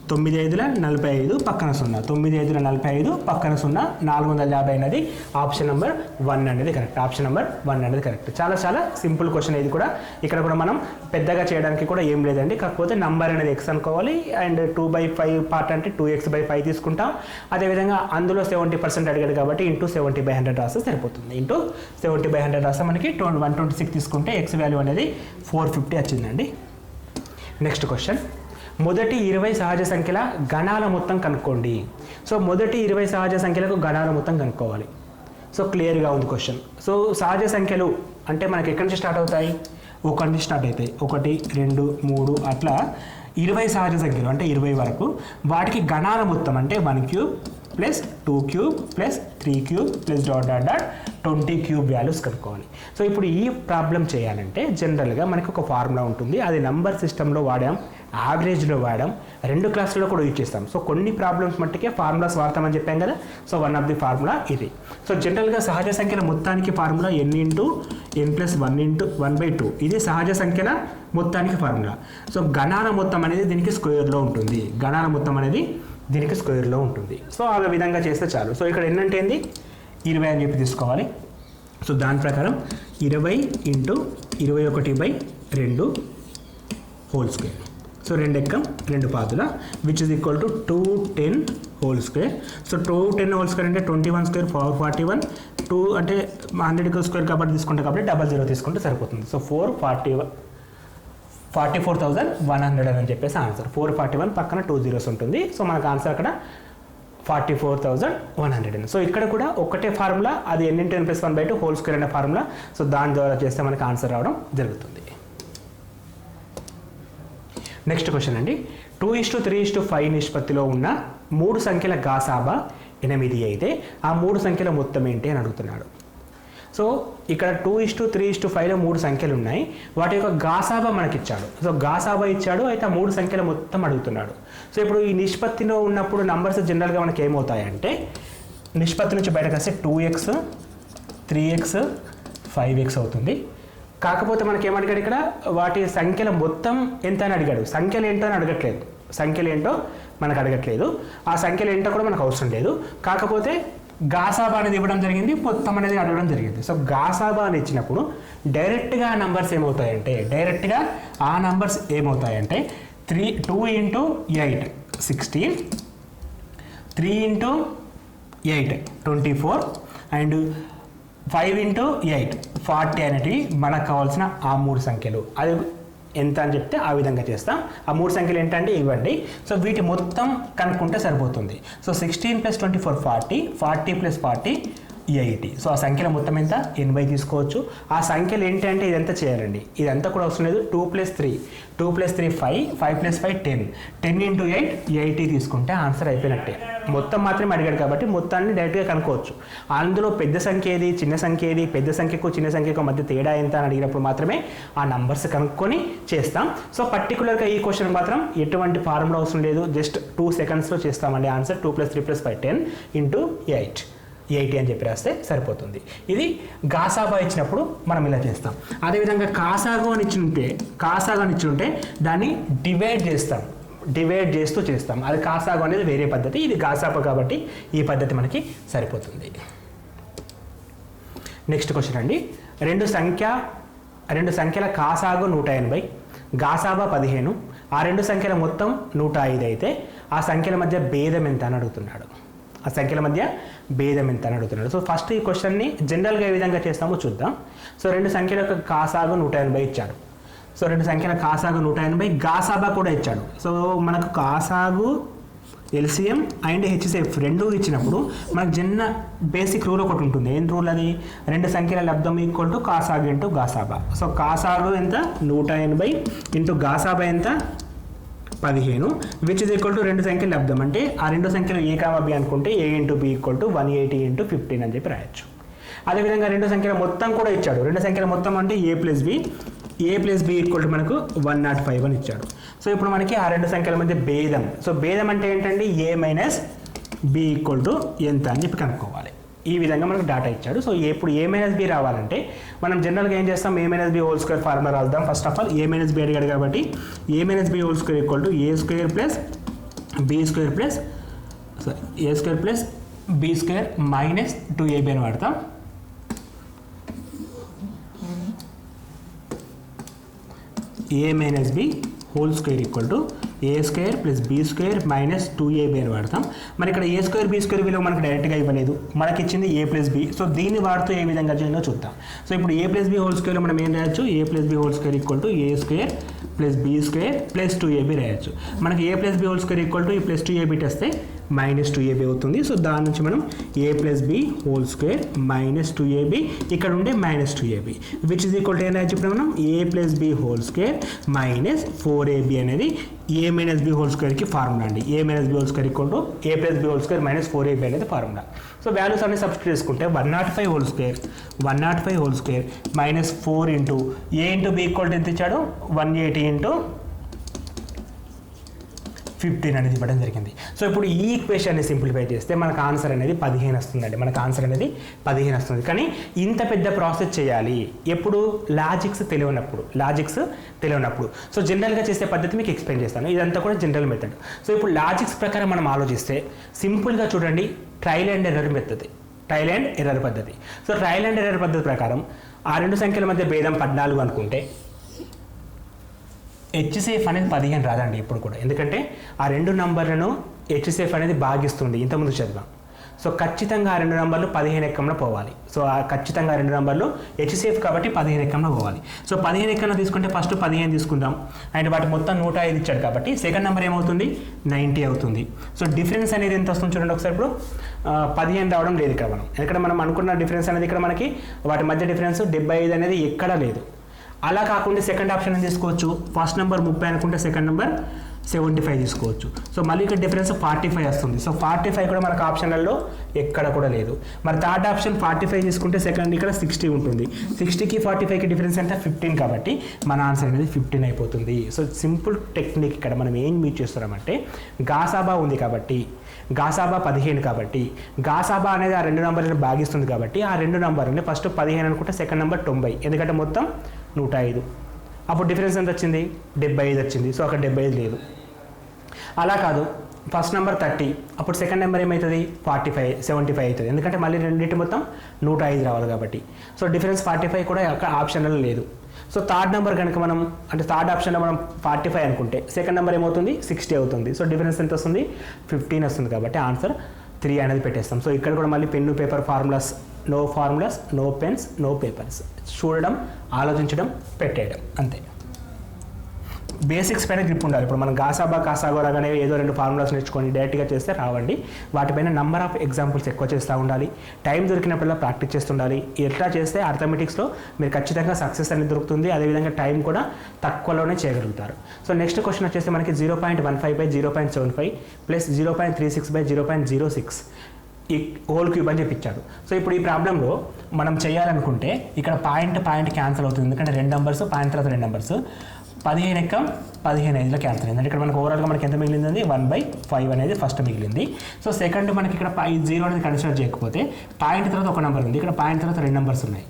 A: 9 5 45 పక్కన 0, 9 5 45 పక్కన 0, 450 అనేది ఆప్షన్ నెంబర్ 1 అనేది కరెక్ట్. ఆప్షన్ నెంబర్ 1 అనేది కరెక్ట్. చాలా సింపుల్ క్వశ్చన్ ఇది కూడా. ఇక్కడ కూడా మనం పెద్దగా చేయడానికి కూడా ఏం లేదండి. కాకపోతే నంబర్ అనేది ఎక్స్ అనుకోవాలి. అండ్ 2/5 పార్ట్ అంటే 2x/5 తీసుకుంటాం. అదేవిధంగా అందులో 70% అడిగాడు కాబట్టి ఇంటూ 70/100 రాస్తే సరిపోతుంది. ఇంటూ 70/100 రాస్తే మనకి 126 తీసుకుంటే ఎక్స్ వాల్యూ అనేది 450 వచ్చిందండి. Next question. మొదటి 20 సహజ సంఖ్యల గణాల మొత్తం కనుక్కోండి. సో మొదటి 20 సహజ సంఖ్యలకు గణాల మొత్తం కనుక్కోవాలి. సో క్లియర్గా ఉంది క్వశ్చన్. సో సహజ సంఖ్యలు అంటే మనకి ఎక్కడి నుంచి స్టార్ట్ అవుతాయి, 1 నుంచి స్టార్ట్ అవుతాయి. 1 2 3 అట్లా 20 సహజ సంఖ్యలు అంటే 20 వరకు. వాటికి గణాల మొత్తం అంటే 1 cube plus 2 cube plus 3 cube plus ... 20 cube values కనుక్కోవాలి. సో ఇప్పుడు ఈ ప్రాబ్లం చేయాలంటే జనరల్గా మనకి ఒక ఫార్ములా ఉంటుంది. అది నంబర్ సిస్టంలో వాడాం, యావరేజ్లో వాడాం, 2 క్లాసుల్లో కూడా యూజ్ చేస్తాం. సో కొన్ని ప్రాబ్లమ్స్ మట్టుకే ఫార్ములాస్ వాడతామని చెప్పాం కదా. So one of the formula ఇది. సో జనరల్గా సహజ సంఖ్యల మొత్తానికి ఫార్ములా n × n + 1/2. ఇది సహజ సంఖ్యల మొత్తానికి ఫార్ములా. సో గణాల మొత్తం అనేది దీనికి స్క్వేర్లో ఉంటుంది. దీనికి స్క్వేర్లో ఉంటుంది. సో ఆ విధంగా చేస్తే చాలు. సో ఇక్కడ ఎన్నంటే ఏంది 20 అని చెప్పి తీసుకోవాలి. సో దాని ప్రకారం 20 × 21/2 హోల్ స్క్వేర్. సో 2 ఎక్కం 2 పాదుల which is equal to 210 whole square. So 210 whole square అంటే 21 స్క్వేర్ 41, 2 అంటే 100 స్క్వేర్ కాబట్టి తీసుకుంటాం కాబట్టి 00 తీసుకుంటే సరిపోతుంది. సో 44,100 అని చెప్పేసి ఆన్సర్. 441 పక్కన 2 zeros ఉంటుంది. సో మనకు ఆన్సర్ అక్కడ 44,100. సో ఇక్కడ కూడా ఒకటే ఫార్ములా, అది n × n + 1/2 హోల్ స్క్వేర్ అనే ఫార్ములా. సో దాని ద్వారా చేస్తే మనకు ఆన్సర్ రావడం జరుగుతుంది. నెక్స్ట్ క్వశ్చన్ అండి. 2:3:5 నిష్పత్తిలో ఉన్న 3 సంఖ్యల గాసాబా 8 అయితే ఆ 3 సంఖ్యల మొత్తం ఏంటి అని అడుగుతున్నాడు. సో ఇక్కడ 2:3:5లో 3 సంఖ్యలు ఉన్నాయి. వాటి యొక్క గాసాబా మనకి ఇచ్చాడు. సో గాసాబా ఇచ్చాడు, అయితే ఆ 3 సంఖ్యల మొత్తం అడుగుతున్నాడు. సో ఇప్పుడు ఈ నిష్పత్తిలో ఉన్నప్పుడు నంబర్స్ జనరల్గా మనకి ఏమవుతాయంటే నిష్పత్తి నుంచి బయటకు వస్తే 2x 3x 5x అవుతుంది. కాకపోతే మనకి ఏమడిగాడు ఇక్కడ వాటి సంఖ్యల మొత్తం ఎంత అని అడిగాడు. సంఖ్యలు ఏంటో అని అడగట్లేదు. సంఖ్యలు ఏంటో మనకు అడగట్లేదు, ఆ సంఖ్యలు ఏంటో కూడా మనకు అవసరం లేదు. కాకపోతే గాసాబా అనేది ఇవ్వడం జరిగింది, మొత్తం అనేది అడగడం జరిగింది. సో గాసాబా అని ఇచ్చినప్పుడు డైరెక్ట్గా ఆ నంబర్స్ ఏమవుతాయంటే 2 into 8 16, 3 into 8 24 అండ్ 5 into 8 40 అనేటివి మనకు కావాల్సిన ఆ 3 సంఖ్యలు. అది ఎంత అని చెప్తే ఆ విధంగా చేస్తాం. ఆ 3 సంఖ్యలు ఏంటంటే ఇవ్వండి. సో వీటి మొత్తం కనుక్కుంటే సరిపోతుంది. సో 16 + 24 40, 40 + 40 80. సో ఆ సంఖ్యల మొత్తం ఎంత 80 తీసుకోవచ్చు. ఆ సంఖ్యలు ఏంటంటే ఇదంతా చేయాలండి, ఇదంతా కూడా అవసరం లేదు. 2 + 3 5, 5 + 5 10, 10 into 8 80 తీసుకుంటే ఆన్సర్ అయిపోయినట్టే. మొత్తం మాత్రమే అడిగాడు కాబట్టి మొత్తాన్ని డైరెక్ట్గా కనుక్కోవచ్చు. అందులో పెద్ద సంఖ్య ఏది, చిన్న సంఖ్య ఏది, పెద్ద సంఖ్యకు చిన్న సంఖ్యకు మధ్య తేడా ఎంత అని అడిగినప్పుడు మాత్రమే ఆ నంబర్స్ కనుక్కొని చేస్తాం. సో పర్టికులర్గా ఈ క్వశ్చన్ మాత్రం ఎటువంటి ఫార్ములా అవసరం లేదు, జస్ట్ 2 సెకండ్స్లో చేస్తామండి ఆన్సర్. 2 + 3 + 5 10 into 8 80 అని చెప్పి రాస్తే సరిపోతుంది. ఇది గాసాబా ఇచ్చినప్పుడు మనం ఇలా చేస్తాం. అదేవిధంగా కాసాగు అని ఇచ్చుంటే దాన్ని డివైడ్ చేస్తూ చేస్తాం. అది కాసాగు అనేది వేరే పద్ధతి, ఇది గాసాబా కాబట్టి ఈ పద్ధతి మనకి సరిపోతుంది. నెక్స్ట్ క్వశ్చన్ అండి, రెండు సంఖ్యల కాసాగు 180, గాసాబా 15, ఆ రెండు సంఖ్యల మొత్తం 105 అయితే ఆ సంఖ్యల మధ్య భేదం ఎంత అని అడుగుతున్నాడు. సో ఫస్ట్ ఈ క్వశ్చన్ని జనరల్గా ఏ విధంగా చేస్తామో చూద్దాం. సో రెండు సంఖ్యల యొక్క కాసాగు 180 ఇచ్చాడు. సో రెండు సంఖ్యల కాసాగు 180, గాసాబా కూడా ఇచ్చాడు. సో మనకు కాసాగు ఎల్సిఎం అండ్ హెచ్సిఎఫ్ రెండు ఇచ్చినప్పుడు మనకు బేసిక్ రూల్ ఒకటి ఉంటుంది. ఏం రూల్ అది? రెండు సంఖ్యల లబ్ధం ఈక్వల్ టు కాసాగు ఇంటూ గాసాబా. సో కాసాగు ఎంత 180 ఇంటూ గాసాబా ఎంత 15, విచ్ ఇస్ ఈక్వల్ టు రెండు సంఖ్యల లబ్ధం అంటే ఆ రెండు సంఖ్యలు ఏ కామా బి అనుకుంటే a into b equal to 180 into 15 అని చెప్పి రాయొచ్చు. అదేవిధంగా రెండు సంఖ్యల మొత్తం కూడా ఇచ్చాడు. రెండు సంఖ్యల మొత్తం అంటే a + b ఈక్వల్ టు మనకు 105 అని ఇచ్చాడు. సో ఇప్పుడు మనకి ఆ రెండు సంఖ్యల మధ్య భేదం. సో భేదం అంటే ఏంటంటే a - b ఈక్వల్ టు ఎంత అని చెప్పి కనుక్కోవాలి. ఈ విధంగా మనకు డేటా ఇచ్చాడు. సో ఇప్పుడు a - b రావాలంటే మనం జనరల్గా ఏం చేస్తాం, a - b whole square formula రాద్దాం. First of all a - b అడిగాడు కాబట్టి a - b whole square equal to a² + b² - 2ab అని వాడతాం. a - b whole square equal to a² + b² - 2ab అని వాడతాం. మరి ఇక్కడ a² b² విలువ మనకు డైరెక్ట్గా ఇవ్వలేదు, మనకి ఇచ్చింది a + b. సో దీన్ని వాడుతూ ఏ విధంగా చేయాలో చూద్దాం. సో ఇప్పుడు a + b హోల్ స్క్వేర్లో మనం ఏం రాయొచ్చు, a + b whole square equal to a² + b² + 2ab రాయొచ్చు. మనకి a + b whole square equal to ఈ + 2ab తెస్తే -2ab అవుతుంది. సో దాని నుంచి మనం a + b whole square - 2ab ఇక్కడ ఉండే -2ab which is equal to ఏం రాయొచ్చు ఇప్పుడు మనం a + b whole square - 4ab అనేది a - b హోల్ స్క్వేర్కి ఫార్ములా అండి. a - b whole square equal to a + b whole square - 4ab అనేది ఫార్ములా. సో వాల్యూస్ అన్ని సబ్స్టిట్యూట్ చేసుకుంటే 105 whole square -4 into a into b equal to ఎంత ఇచ్చాడు 180 ఇంటూ 15 అనేది ఇవ్వడం జరిగింది. సో ఇప్పుడు ఈ ఈక్వేషన్ని సింప్లిఫై చేస్తే మనకు ఆన్సర్ అనేది 15 వస్తుందండి. మనకు ఆన్సర్ అనేది 15 వస్తుంది. కానీ ఇంత పెద్ద ప్రాసెస్ చేయాలి ఎప్పుడు? లాజిక్స్ తెలియనప్పుడు. సో జనరల్గా చేసే పద్ధతి మీకు ఎక్స్ప్లెయిన్ చేస్తాను. ఇదంతా కూడా జనరల్ మెథడ్. సో ఇప్పుడు లాజిక్స్ ప్రకారం మనం ఆలోచిస్తే సింపుల్గా చూడండి, ట్రయల్ అండ్ ఎర్రర్ పద్ధతి. సో ట్రయల్ అండ్ ఎర్రర్ పద్ధతి ప్రకారం ఆ రెండు సంఖ్యల మధ్య భేదం 14 అనుకుంటే హెచ్సిఎఫ్ అనేది 15 రాదండి ఎప్పుడు కూడా. ఎందుకంటే ఆ రెండు నంబర్లను హెచ్సిఎఫ్ అనేది భాగిస్తుంది, ఇంతకుముందు చదివాం. సో ఖచ్చితంగా ఆ రెండు నంబర్లు 15 ఎక్కంలో పోవాలి. సో ఖచ్చితంగా రెండు నంబర్లు హెచ్సిఎఫ్ కాబట్టి 15 ఎక్కంలో పోవాలి. సో 15 ఎక్కంలో తీసుకుంటే ఫస్ట్ 15 తీసుకుందాం. అండ్ వాటి మొత్తం 105 ఇచ్చాడు కాబట్టి సెకండ్ నెంబర్ ఏమవుతుంది 90 అవుతుంది. సో డిఫరెన్స్ అనేది ఎంత వస్తుంది చూడండి ఒకసారి. ఇప్పుడు 15 రావడం లేదు ఇక్కడ ఎందుకంటే మనం అనుకున్న డిఫరెన్స్ అనేది ఇక్కడ మనకి వాటి మధ్య డిఫరెన్స్ 75 అనేది ఎక్కడా లేదు. అలా కాకుండా సెకండ్ ఆప్షన్ తీసుకోవచ్చు. ఫస్ట్ నెంబర్ 30 అనుకుంటే సెకండ్ నెంబర్ 75 తీసుకోవచ్చు. సో మళ్ళీ ఇక్కడ డిఫరెన్స్ 45 వస్తుంది. సో 45 కూడా మనకు ఆప్షన్లలో ఎక్కడ కూడా లేదు. మరి థర్డ్ ఆప్షన్ 45 తీసుకుంటే సెకండ్ ఇక్కడ 60 ఉంటుంది. 60కి 45కి డిఫరెన్స్ అంటే 15 కాబట్టి మన ఆన్సర్ అనేది 15 అయిపోతుంది. సో సింపుల్ టెక్నిక్ ఇక్కడ మనం ఏం యూజ్ చేస్తున్నామంటే గాసాబా ఉంది కాబట్టి గాసాబా 15 కాబట్టి గాసాబా అనేది ఆ రెండు నంబర్లను భాగిస్తుంది కాబట్టి ఆ రెండు నంబర్ని ఫస్ట్ 15 అనుకుంటే సెకండ్ నెంబర్ 90 ఎందుకంటే మొత్తం 105. అప్పుడు డిఫరెన్స్ ఎంత వచ్చింది 75 వచ్చింది. సో అక్కడ 75 లేదు. అలా కాదు ఫస్ట్ నెంబర్ 30, అప్పుడు సెకండ్ నెంబర్ ఏమవుతుంది 45, 75 అవుతుంది, ఎందుకంటే మళ్ళీ రెండింటి మొత్తం 105 రావాలి కాబట్టి. సో డిఫరెన్స్ 45 కూడా ఆప్షన్లో లేదు. సో థర్డ్ నెంబర్ కనుక మనం అంటే థర్డ్ ఆప్షన్లో మనం 45 అనుకుంటే సెకండ్ నెంబర్ ఏమవుతుంది 60 అవుతుంది. సో డిఫరెన్స్ ఎంత వస్తుంది 15 వస్తుంది, కాబట్టి ఆన్సర్ 3 అనేది పెట్టేస్తాం. సో ఇక్కడ కూడా మళ్ళీ pen paper formulas, no pens no papers, చూడడం, ఆలోచించడం, పెట్టేయడం అంతే. బేసిక్స్ పైన గ్రిప్ ఉండాలి. ఇప్పుడు మనం గాసాబా కాసాగోరాగానే ఏదో 2 ఫార్ములాస్ నేర్చుకొని డైరెక్ట్గా చేస్తే రావండి. వాటిపైన నంబర్ ఆఫ్ ఎగ్జాంపుల్స్ ఎక్కువ చేస్తూ ఉండాలి, టైం దొరికినప్పుడల్లా ప్రాక్టీస్ చేస్తుండాలి. ఎట్లా చేస్తే అర్థమెటిక్స్లో మీరు ఖచ్చితంగా సక్సెస్ అనేది దొరుకుతుంది, అదేవిధంగా టైం కూడా తక్కువలోనే చేయగలుగుతారు. సో నెక్స్ట్ క్వశ్చన్ వచ్చేసి మనకి 0.15/0.75 ప్లస్ 0.36/0.06 ఈ హోల్ క్యూబ్ అని చెప్పించాడు. సో ఇప్పుడు ఈ ప్రాబ్లంలో మనం చేయాలనుకుంటే ఇక్కడ పాయింట్ క్యాన్సిల్ అవుతుంది, ఎందుకంటే 2 నెంబర్స్ పాయింట్ తర్వాత 2 నెంబర్స్ 15 ఎక్క 15 5లో క్యాన్సిల్ అయింది. అంటే ఇక్కడ మనకు ఓవరాల్గా మనకి ఎంత మిగిలింది 1/5 అనేది ఫస్ట్ మిగిలింది. సో సెకండ్ మనకి ఇక్కడ 0 అనేది కన్సిడర్ చేయకపోతే పాయింట్ తర్వాత ఒక నెంబర్ ఉంది, ఇక్కడ పాయింట్ తర్వాత 2 నెంబర్స్ ఉన్నాయి.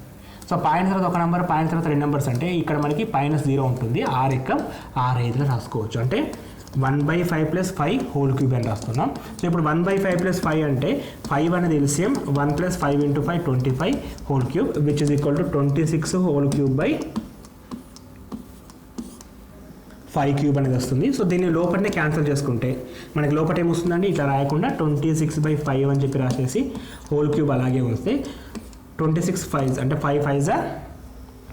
A: సో పాయింట్ తర్వాత ఒక నెంబర్, పాయింట్ తర్వాత 2 నెంబర్స్ అంటే ఇక్కడ మనకి -0 ఉంటుంది, 6 ఎక్క 6 5లో రాసుకోవచ్చు. అంటే 1/5 + 5 హోల్ క్యూబ్ అని రాస్తున్నాం. సో ఇప్పుడు 1/5 + 5 అంటే 5 అనేది LCM, 1 + 5 × 5 25 whole cube which is equal to 26 whole cube by 5 cube అనేది వస్తుంది. సో దీన్ని లోపలనే క్యాన్సిల్ చేసుకుంటే మనకి లోపల ఏమొస్తుందండి, ఇట్లా రాయకుండా 26/5 అని చెప్పి రాసేసి హోల్ క్యూబ్ అలాగే వస్తే 26 5 అంటే 5 5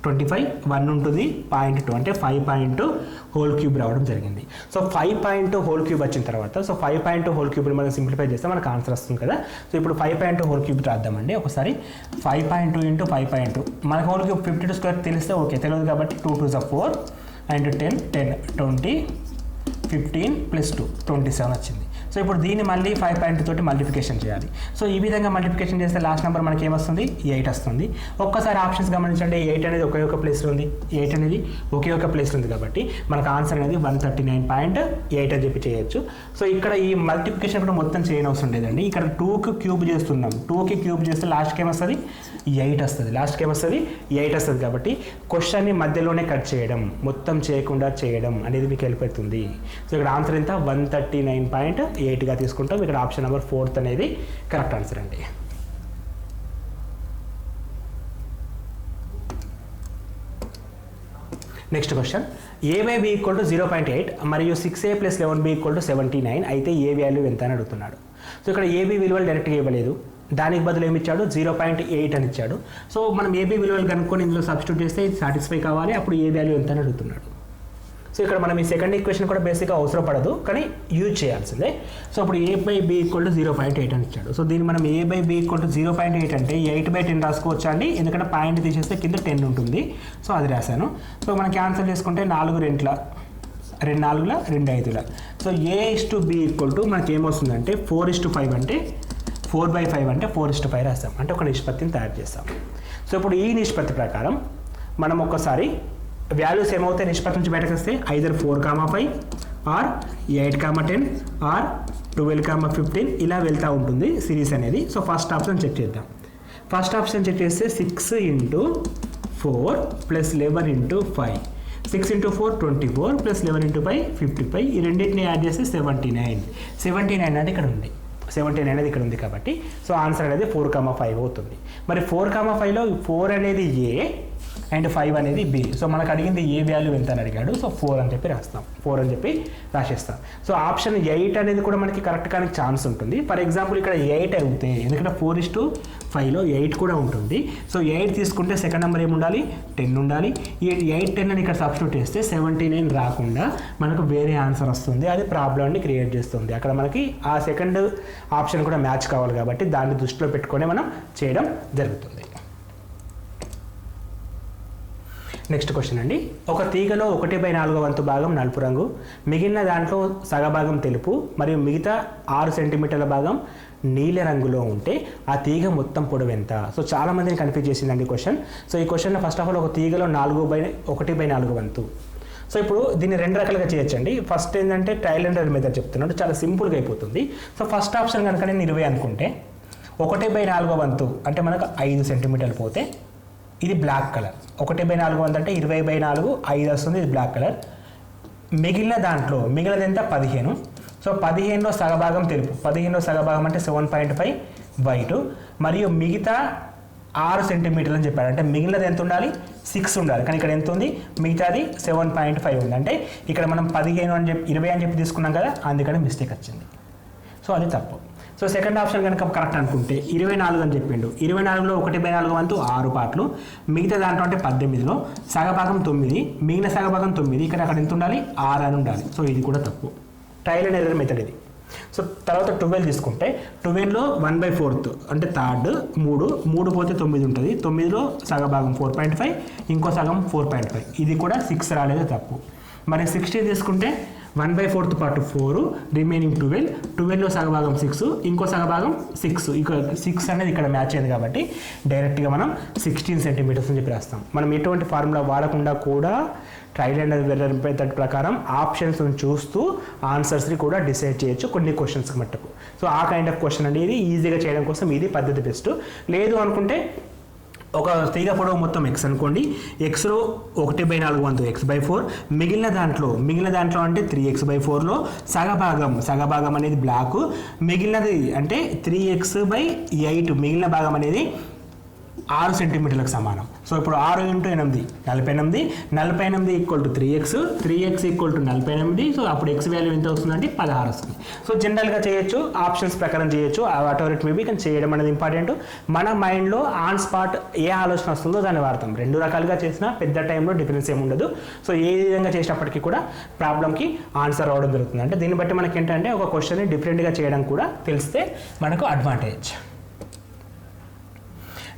A: 25, 1 ఉంటుంది 0.2 అంటే 5.2 హోల్ క్యూబ్ రావడం జరిగింది. సో 5.2 హోల్ క్యూబ్ వచ్చిన తర్వాత సో 5.2 హోల్ క్యూబ్ని మనం సింప్లిఫై చేస్తే మనకు ఆన్సర్ వస్తుంది కదా. సో ఇప్పుడు 5.2 హోల్ క్యూబ్ రాద్దామండి ఒకసారి. 5.2 × 5.2 మనకు హోల్ క్యూబ్ 52² తెలిస్తే ఓకే, తెలియదు కాబట్టి 2 2 = 4 అండ్ 10 10 20 15 + 2 27 వచ్చింది. సో ఇప్పుడు దీన్ని మళ్ళీ 5.2 తోటి మల్టిప్లికేషన్ చేయాలి. సో ఈ విధంగా మల్టిప్లికేషన్ చేస్తే లాస్ట్ నెంబర్ మనకి ఏమొస్తుంది 8 వస్తుంది. ఒక్కసారి ఆప్షన్స్ గమనించండి, 8 అనేది ఒకే ఒక ప్లేస్లో ఉంది, 8 అనేది ఒకే ఒక ప్లేస్లో ఉంది కాబట్టి మనకు ఆన్సర్ అనేది 139.8 అని చెప్పి చేయొచ్చు. సో ఇక్కడ ఈ మల్టిప్లికేషన్ కూడా మొత్తం చేయని అవసరం లేదండి, ఇక్కడ 2కి క్యూబ్ చేస్తున్నాం, 2కి క్యూబ్ చేస్తే లాస్ట్కి ఏమొస్తుంది 8 వస్తుంది, లాస్ట్కి ఏమొస్తుంది 8 వస్తుంది. కాబట్టి క్వశ్చన్ని మధ్యలోనే కట్ చేయడం, మొత్తం చేయకుండా చేయడం అనేది మీకు హెల్ప్ అవుతుంది. సో ఇక్కడ ఆన్సర్ ఎంత 139.8గా తీసుకుంటాం. ఇక్కడ ఆప్షన్ నెంబర్ 4 అనేది కరెక్ట్ ఆన్సర్ అండి. నెక్స్ట్ క్వశ్చన్, a/b = 0.8 మరియు 6a + 11b = 79 అయితే ఏ వాల్యూ ఎంత అని అడుగుతున్నాడు. సో ఇక్కడ ఏబీ విలువలు డైరెక్ట్గా ఇవ్వలేదు, దానికి బదులు ఏమి ఇచ్చాడు 0.8 అని ఇచ్చాడు. సో మనం ఏబీ విలువలు కనుక్కొని ఇందులో సబ్స్టిట్యూట్ చేస్తే ఇది సాటిస్ఫై కావాలి, అప్పుడు ఏ వాల్యూ ఎంత అని అడుగుతున్నాడు. సో ఇక్కడ మనం ఈ సెకండ్ ఈక్వేషన్ కూడా బేసిక్గా అవసరం పడదు, కానీ యూజ్ చేయాల్సిందే. సో ఇప్పుడు a/b = 0.8 అని ఇచ్చాడు. సో దీన్ని మనం a/b = 0.8 అంటే 8/10 రాసుకోవచ్చా అండి, ఎందుకంటే పాయింట్ తీసేస్తే కింద 10 ఉంటుంది. సో అది రాశాను. సో మనం క్యాన్సిల్ చేసుకుంటే 4 2 4 2 5. సో a/b = మనకి ఏమొస్తుందంటే 4:5 అంటే 4/5 అంటే 4:5 రాస్తాం, అంటే ఒక నిష్పత్తిని తయారు చేస్తాం. సో ఇప్పుడు ఈ నిష్పత్తి ప్రకారం మనం ఒక్కసారి వాల్యూస్ ఏమవుతాయి నిష్పత్తి నుంచి బయటకు వస్తే ఐదర్ 4,5 ఆర్ 8,10 ఆర్ 12,15 ఇలా వెళ్తూ ఉంటుంది సిరీస్ అనేది. సో ఫస్ట్ ఆప్షన్ చెక్ చేద్దాం. ఫస్ట్ ఆప్షన్ చెక్ చేస్తే 6 × 4 + 11 × 5, 6 × 4 24 + 11 × 5 55, ఈ రెండింటిని యాడ్ చేస్తే 79 అనేది ఇక్కడ ఉంది, 79 అనేది ఇక్కడ ఉంది కాబట్టి సో ఆన్సర్ అనేది 4,5 అవుతుంది. మరి 4,5లో 4 అనేది ఏ అండ్ 5 అనేది బి. సో మనకు అడిగింది ఏ వాల్యూ ఎంత అని అడిగాడు. సో 4 అని చెప్పి రాస్తాం, 4 అని చెప్పి రాసేస్తాం. సో ఆప్షన్ 8 అనేది కూడా మనకి కరెక్ట్ కానీ ఛాన్స్ ఉంటుంది. ఫర్ ఎగ్జాంపుల్ ఇక్కడ 8 అవుతే, ఎందుకంటే 4:5లో 8 కూడా ఉంటుంది. సో 8 తీసుకుంటే సెకండ్ నెంబర్ ఏమి ఉండాలి 10 ఉండాలి. ఈ 8 10 అని ఇక్కడ సబ్స్టిట్యూట్ చేస్తే 79 రాకుండా మనకు వేరే ఆన్సర్ వస్తుంది, అది ప్రాబ్లమ్ని క్రియేట్ చేస్తుంది. అక్కడ మనకి ఆ సెకండ్ ఆప్షన్ కూడా మ్యాచ్ కావాలి కాబట్టి దాన్ని దృష్టిలో పెట్టుకొని మనం చేయడం జరుగుతుంది. నెక్స్ట్ క్వశ్చన్ అండి, ఒక తీగలో 1/4 వంతు భాగం నలుపు రంగు, మిగిలిన దాంట్లో సగభాగం తెలుపు మరియు మిగతా 6 సెంటీమీటర్ల భాగం నీల రంగులో ఉంటే ఆ తీగ మొత్తం పొడవు ఎంత? సో చాలా మందిని కన్ఫ్యూజ్ చేసిందండి క్వశ్చన్. సో ఈ క్వశ్చన్లో ఫస్ట్ ఆఫ్ ఆల్ ఒక తీగలో 1/4 వంతు. సో ఇప్పుడు దీన్ని 2 రకాలుగా చేయొచ్చండి. ఫస్ట్ ఏంటంటే ట్రయల్ అండ్ ఎర్రర్ మెథడ్ చెప్తున్నాడు, చాలా సింపుల్గా అయిపోతుంది. సో ఫస్ట్ ఆప్షన్ కనుక నేను 20 అనుకుంటే 1/4 వంతు అంటే మనకు 5 సెంటీమీటర్లు పోతే ఇది బ్లాక్ కలర్, 1/4 వంతు అంటే 20/4 5 వస్తుంది, ఇది బ్లాక్ కలర్. మిగిలిన దాంట్లో మిగిలినది ఎంత 15, సో 15లో సగభాగం తెలుపు, 15లో సగభాగం అంటే 7.5 వైట్, మరియు మిగతా 6 సెంటీమీటర్లు అని చెప్పాడు. అంటే మిగిలినది ఎంత ఉండాలి, 6 ఉండాలి. కానీ ఇక్కడ ఎంత ఉంది, మిగతాది 7.5 ఉంది. అంటే ఇక్కడ మనం 15 అని చెప్పి 20 అని చెప్పి తీసుకున్నాం కదా, అందుకని మిస్టేక్ వచ్చింది. సో అది తప్పు. సో సెకండ్ ఆప్షన్ కనుక కరెక్ట్ అనుకుంటే 24 అని చెప్పిండు. 24లో 1/4 వంతు 6 పార్ట్లు, మిగతా దాంట్లో అంటే 18లో సగభాగం 9, మిగిలిన సగభాగం 9, ఇక్కడ అక్కడ ఎంత ఉండాలి, 6 అని ఉండాలి. సో ఇది కూడా తప్పు. ట్రయల్ అండ్ ఎర్రర్ మెథడ్ ఇది. సో తర్వాత 12 తీసుకుంటే 12లో 1/4 అంటే థర్డ్ 3 పోతే 9 ఉంటుంది. 9లో సగభాగం 4.5, ఇంకో సగం 4.5, ఇది కూడా 6 రాలేదు, తప్పు. మరి 16 తీసుకుంటే 1/4 పార్ట్ 4, రిమైనింగ్ 12, 12లో సగభాగం 6, ఇంకో సగభాగం 6, ఇక 6 అనేది ఇక్కడ మ్యాచ్ అయింది కాబట్టి డైరెక్ట్గా మనం 16 సెంటీమీటర్స్ అని చెప్పి రాస్తాం. మనం ఎటువంటి ఫార్ములా వాడకుండా కూడా ట్రయల్ అండ్ ఎర్రర్ మెథడ్ ప్రకారం ఆప్షన్స్ చూస్తూ ఆన్సర్స్ని కూడా డిసైడ్ చేయొచ్చు కొన్ని క్వశ్చన్స్కి మట్టుకు. సో ఆ కైండ్ ఆఫ్ క్వశ్చన్ అనేది ఈజీగా చేయడం కోసం ఇది పద్ధతి బెస్ట్. లేదు అనుకుంటే ఒక తీగ పొడవు మొత్తం x అనుకోండి, xలో 1/4 వంతు x/4, మిగిలిన దాంట్లో అంటే 3x/4లో సగభాగం అనేది బ్లాక్, మిగిలినది అంటే 3x/8, మిగిలిన భాగం అనేది 6 సెంటీమీటర్లకు సమానం. సో ఇప్పుడు 6 × 8 48, 48 equal to 3x, 3x equal to 48. So అప్పుడు x వాల్యూ ఎంత వస్తుందంటే 16 వస్తుంది. సో జనరల్గా చేయొచ్చు, ఆప్షన్స్ ప్రకారం చేయొచ్చు, వాట్ ఎవర్ ఇట్ మేబీ, కానీ చేయడం అనేది ఇంపార్టెంట్. మన మైండ్లో ఆన్ స్పాట్ ఏ ఆలోచన వస్తుందో దాన్ని వాడతాం. 2 రకాలుగా చేసినా పెద్ద టైంలో డిఫరెన్స్ ఏమి ఉండదు. సో ఏ విధంగా చేసినప్పటికీ కూడా ప్రాబ్లంకి ఆన్సర్ రావడం జరుగుతుంది. అంటే దీన్ని బట్టి మనకి ఏంటంటే ఒక క్వశ్చన్ని డిఫరెంట్గా చేయడం కూడా తెలిస్తే మనకు అడ్వాంటేజ్.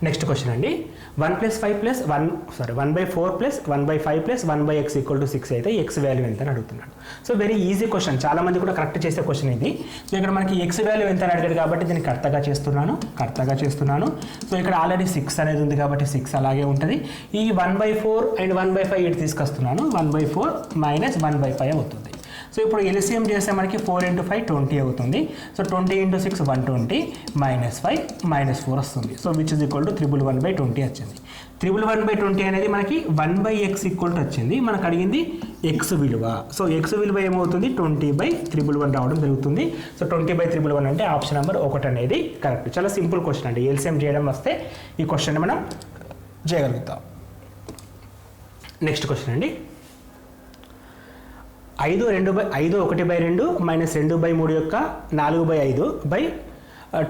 A: నెక్స్ట్ క్వశ్చన్ అండి, 1/4 + 1/5 + 1/x = 6 అయితే x వాల్యూ ఎంత అని అడుగుతున్నాడు. సో వెరీ ఈజీ క్వశ్చన్, చాలా మంది కూడా కరెక్ట్ చేసే క్వశ్చన్ ఇది. సో ఇక్కడ మనకి x వాల్యూ ఎంత అని అడిగాడు కాబట్టి దీన్ని కర్తగా చేస్తున్నాను. సో ఇక్కడ ఆల్రెడీ 6 అనేది ఉంది కాబట్టి 6 అలాగే ఉంటుంది. ఈ 1/4 అండ్ 1/5 ఇటు తీసుకొస్తున్నాను, 1/4 - 1/5 అవుతుంది. సో ఇప్పుడు ఎల్సిఎం చేస్తే మనకి 4 × 5 20 అవుతుంది. సో 20 × 6 120, -5 -4 వస్తుంది. So which is equal to 111/20 వచ్చింది. 111/20 అనేది మనకి 1/x ఈక్వల్ టు వచ్చింది. మనకు అడిగింది x విలువ. సో x విలువ ఏమవుతుంది, 20/111 రావడం జరుగుతుంది. సో 20/111 అంటే ఆప్షన్ నెంబర్ 1 అనేది కరెక్ట్. చాలా సింపుల్ క్వశ్చన్ అండి. ఎల్సిఎం చేయడం వస్తే ఈ క్వశ్చన్ మనం చేయగలుగుతాం. నెక్స్ట్ క్వశ్చన్ అండి, 5 1/2 -2/3 యొక్క 4/5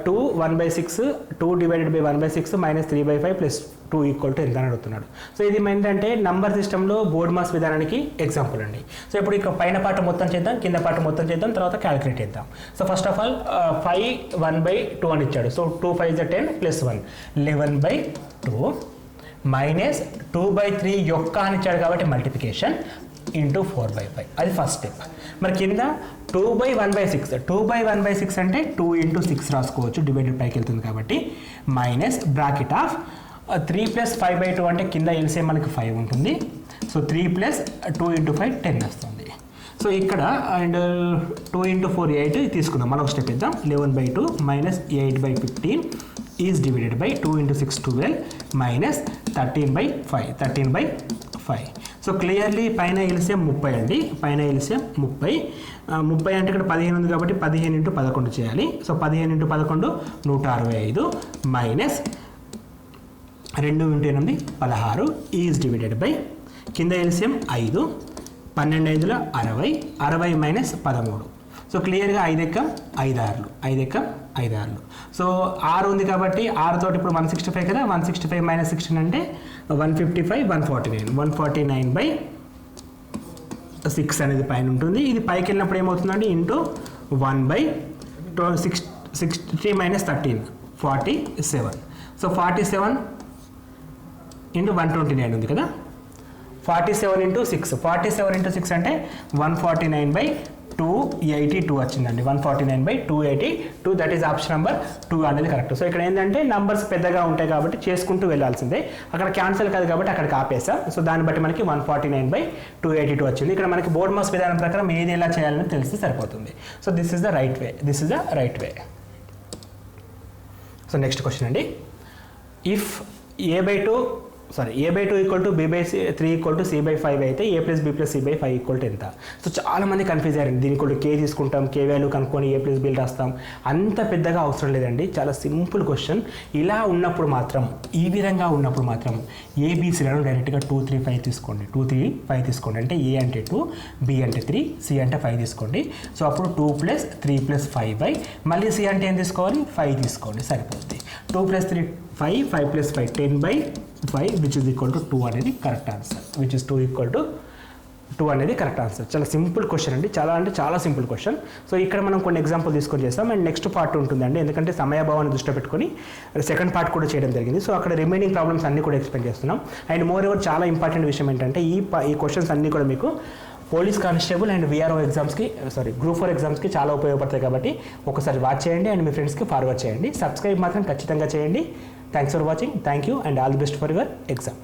A: 2 1/6 2 / 1/6 -3/5 + 2 = ఎంత అని అడుగుతున్నాడు. సో ఇది ఏంటంటే నంబర్ సిస్టంలో బోర్డ్ మాస్ విధానానికి ఎగ్జాంపుల్ అండి. సో ఇప్పుడు ఇక్కడ పైన పార్ట్ మొత్తం చేద్దాం, కింద పార్ట్ మొత్తం చేద్దాం, తర్వాత క్యాలిక్యులేట్ చేద్దాం. సో ఫస్ట్ ఆఫ్ ఆల్ 5 1/2 అని ఇచ్చాడు. సో 2 5 = 10 + 1 11/2 -2/3 యొక్క అని ఇచ్చాడు కాబట్టి మల్టిప్లికేషన్ ఇంటూ 4/5, అది ఫస్ట్ స్టెప్. మరి కింద 2/1/6, 2/1/6 అంటే 2 × 6 రాసుకోవచ్చు, డివైడెడ్ పైకి వెళ్తుంది కాబట్టి, మైనస్ బ్రాకెట్ ఆఫ్ 3 + 5/2 అంటే కింద ఎల్సిఎం మనకి 5 ఉంటుంది. సో 3 + 2 × 5 10 వస్తుంది. సో ఇక్కడ అండ్ 2 × 4 8 తీసుకుందాం, మనం ఒక స్టెప్ ఇద్దాం. 11/2 -8/15 is divided by 2 × 6 12 -13/5 13/5. So clearly పైన ఎల్సిఎం 30 అండి, పైన ఎల్సిఎం 30 అంటే ఇక్కడ 15 ఉంది కాబట్టి 15 × 11 చేయాలి. So 15 × 11 165 minus 2 × 8 16 is divided by కింద ఎల్సిఎం 5 12 5 60 60 - 13. సో క్లియర్గా 5 ఎక్కం 5 6 5 ఎక్కం 5 6. సో 6 ఉంది కాబట్టి 6 తోటి ఇప్పుడు 165 కదా, 165 - 16 అంటే 155 149/6 అనేది పైన ఉంటుంది. ఇది పైకి వెళ్ళినప్పుడు ఏమవుతుందండి, ఇంటూ 1/60 - 13 47. సో 47 × 129 ఉంది కదా, 47 × 6 47 × 6 అంటే 149/282 వచ్చిందండి. 149/282, దట్ ఈస్ ఆప్షన్ నెంబర్ 2 అనేది కరెక్ట్. సో ఇక్కడ ఏంటంటే నంబర్స్ పెద్దగా ఉంటాయి కాబట్టి చేసుకుంటూ వెళ్ళాల్సిందే, అక్కడ క్యాన్సిల్ కాదు కాబట్టి అక్కడికి ఆపేసాం. సో దాన్ని బట్టి మనకి 149/282 వచ్చింది. ఇక్కడ మనకి బోర్డ్ మాస్ విధానం ప్రకారం ఏది ఎలా చేయాలని తెలిస్తే సరిపోతుంది. So this is the right way. So next question అండి, if a/2 sorry A/2 equal to B/3 equal to C/5 అయితే A+B+C/5 ఈక్వల్ టు ఎంత. సో చాలామంది కన్ఫ్యూజ్ అయ్యారండి. దీని ఈక్వల్ టు K తీసుకుంటాం, K వాల్యూ కనుక్కొని A+B రాస్తాం. అంత పెద్దగా అవసరం లేదండి, చాలా సింపుల్ క్వశ్చన్. ఇలా ఉన్నప్పుడు మాత్రం, ఈ విధంగా ఉన్నప్పుడు మాత్రం ABCలను డైరెక్ట్గా 2, 3, 5 తీసుకోండి. 2, 3, 5 తీసుకోండి. అంటే A అంటే 2, B అంటే 3, C అంటే 5 తీసుకోండి. సో అప్పుడు 2 + 3 + 5 మళ్ళీ C అంటే ఏం తీసుకోవాలి, 5 తీసుకోండి, సరిపోతుంది. 2 + 3 5, 5 + 5 10/5 విచ్ ఇస్ ఈక్వల్ టు 2 అనేది correct answer. Which is 2 equal to 2 అనేది కరెక్ట్ ఆన్సర్. చాలా సింపుల్ క్వశ్చన్ అండి, చాలా అంటే చాలా సింపుల్ క్వశ్చన్. సో ఇక్కడ మనం కొన్ని ఎగ్జాంపుల్ తీసుకొని చేస్తాం అండ్ నెక్స్ట్ పార్ట్ ఉంటుందండి, ఎందుకంటే సమయాభావాన్ని దృష్టిలో పెట్టుకొని సెకండ్ పార్ట్ కూడా చేయడం జరిగింది. సో అక్కడ రిమైనింగ్ ప్రాబ్లమ్స్ అన్నీ కూడా ఎక్స్ప్లెయిన్ చేస్తున్నాం. అండ్ మోర్ ఎవర్ చాలా ఇంపార్టెంట్ విషయం ఏంటంటే ఈ క్వశ్చన్స్ అన్నీ కూడా మీకు పోలీస్ కానిస్టేబుల్ అండ్ VRO ఎగ్జామ్స్కి, గ్రూప్ 4 ఎగ్జామ్స్కి చాలా ఉపయోగపడతాయి. కాబట్టి ఒకసారి వాచ్ చేయండి అండ్ మీ ఫ్రెండ్స్కి ఫార్వర్డ్ చేయండి. సబ్స్క్రైబ్ మాత్రం ఖచ్చితంగా చేయండి. Thanks for watching. Thank you and all the best for your exam.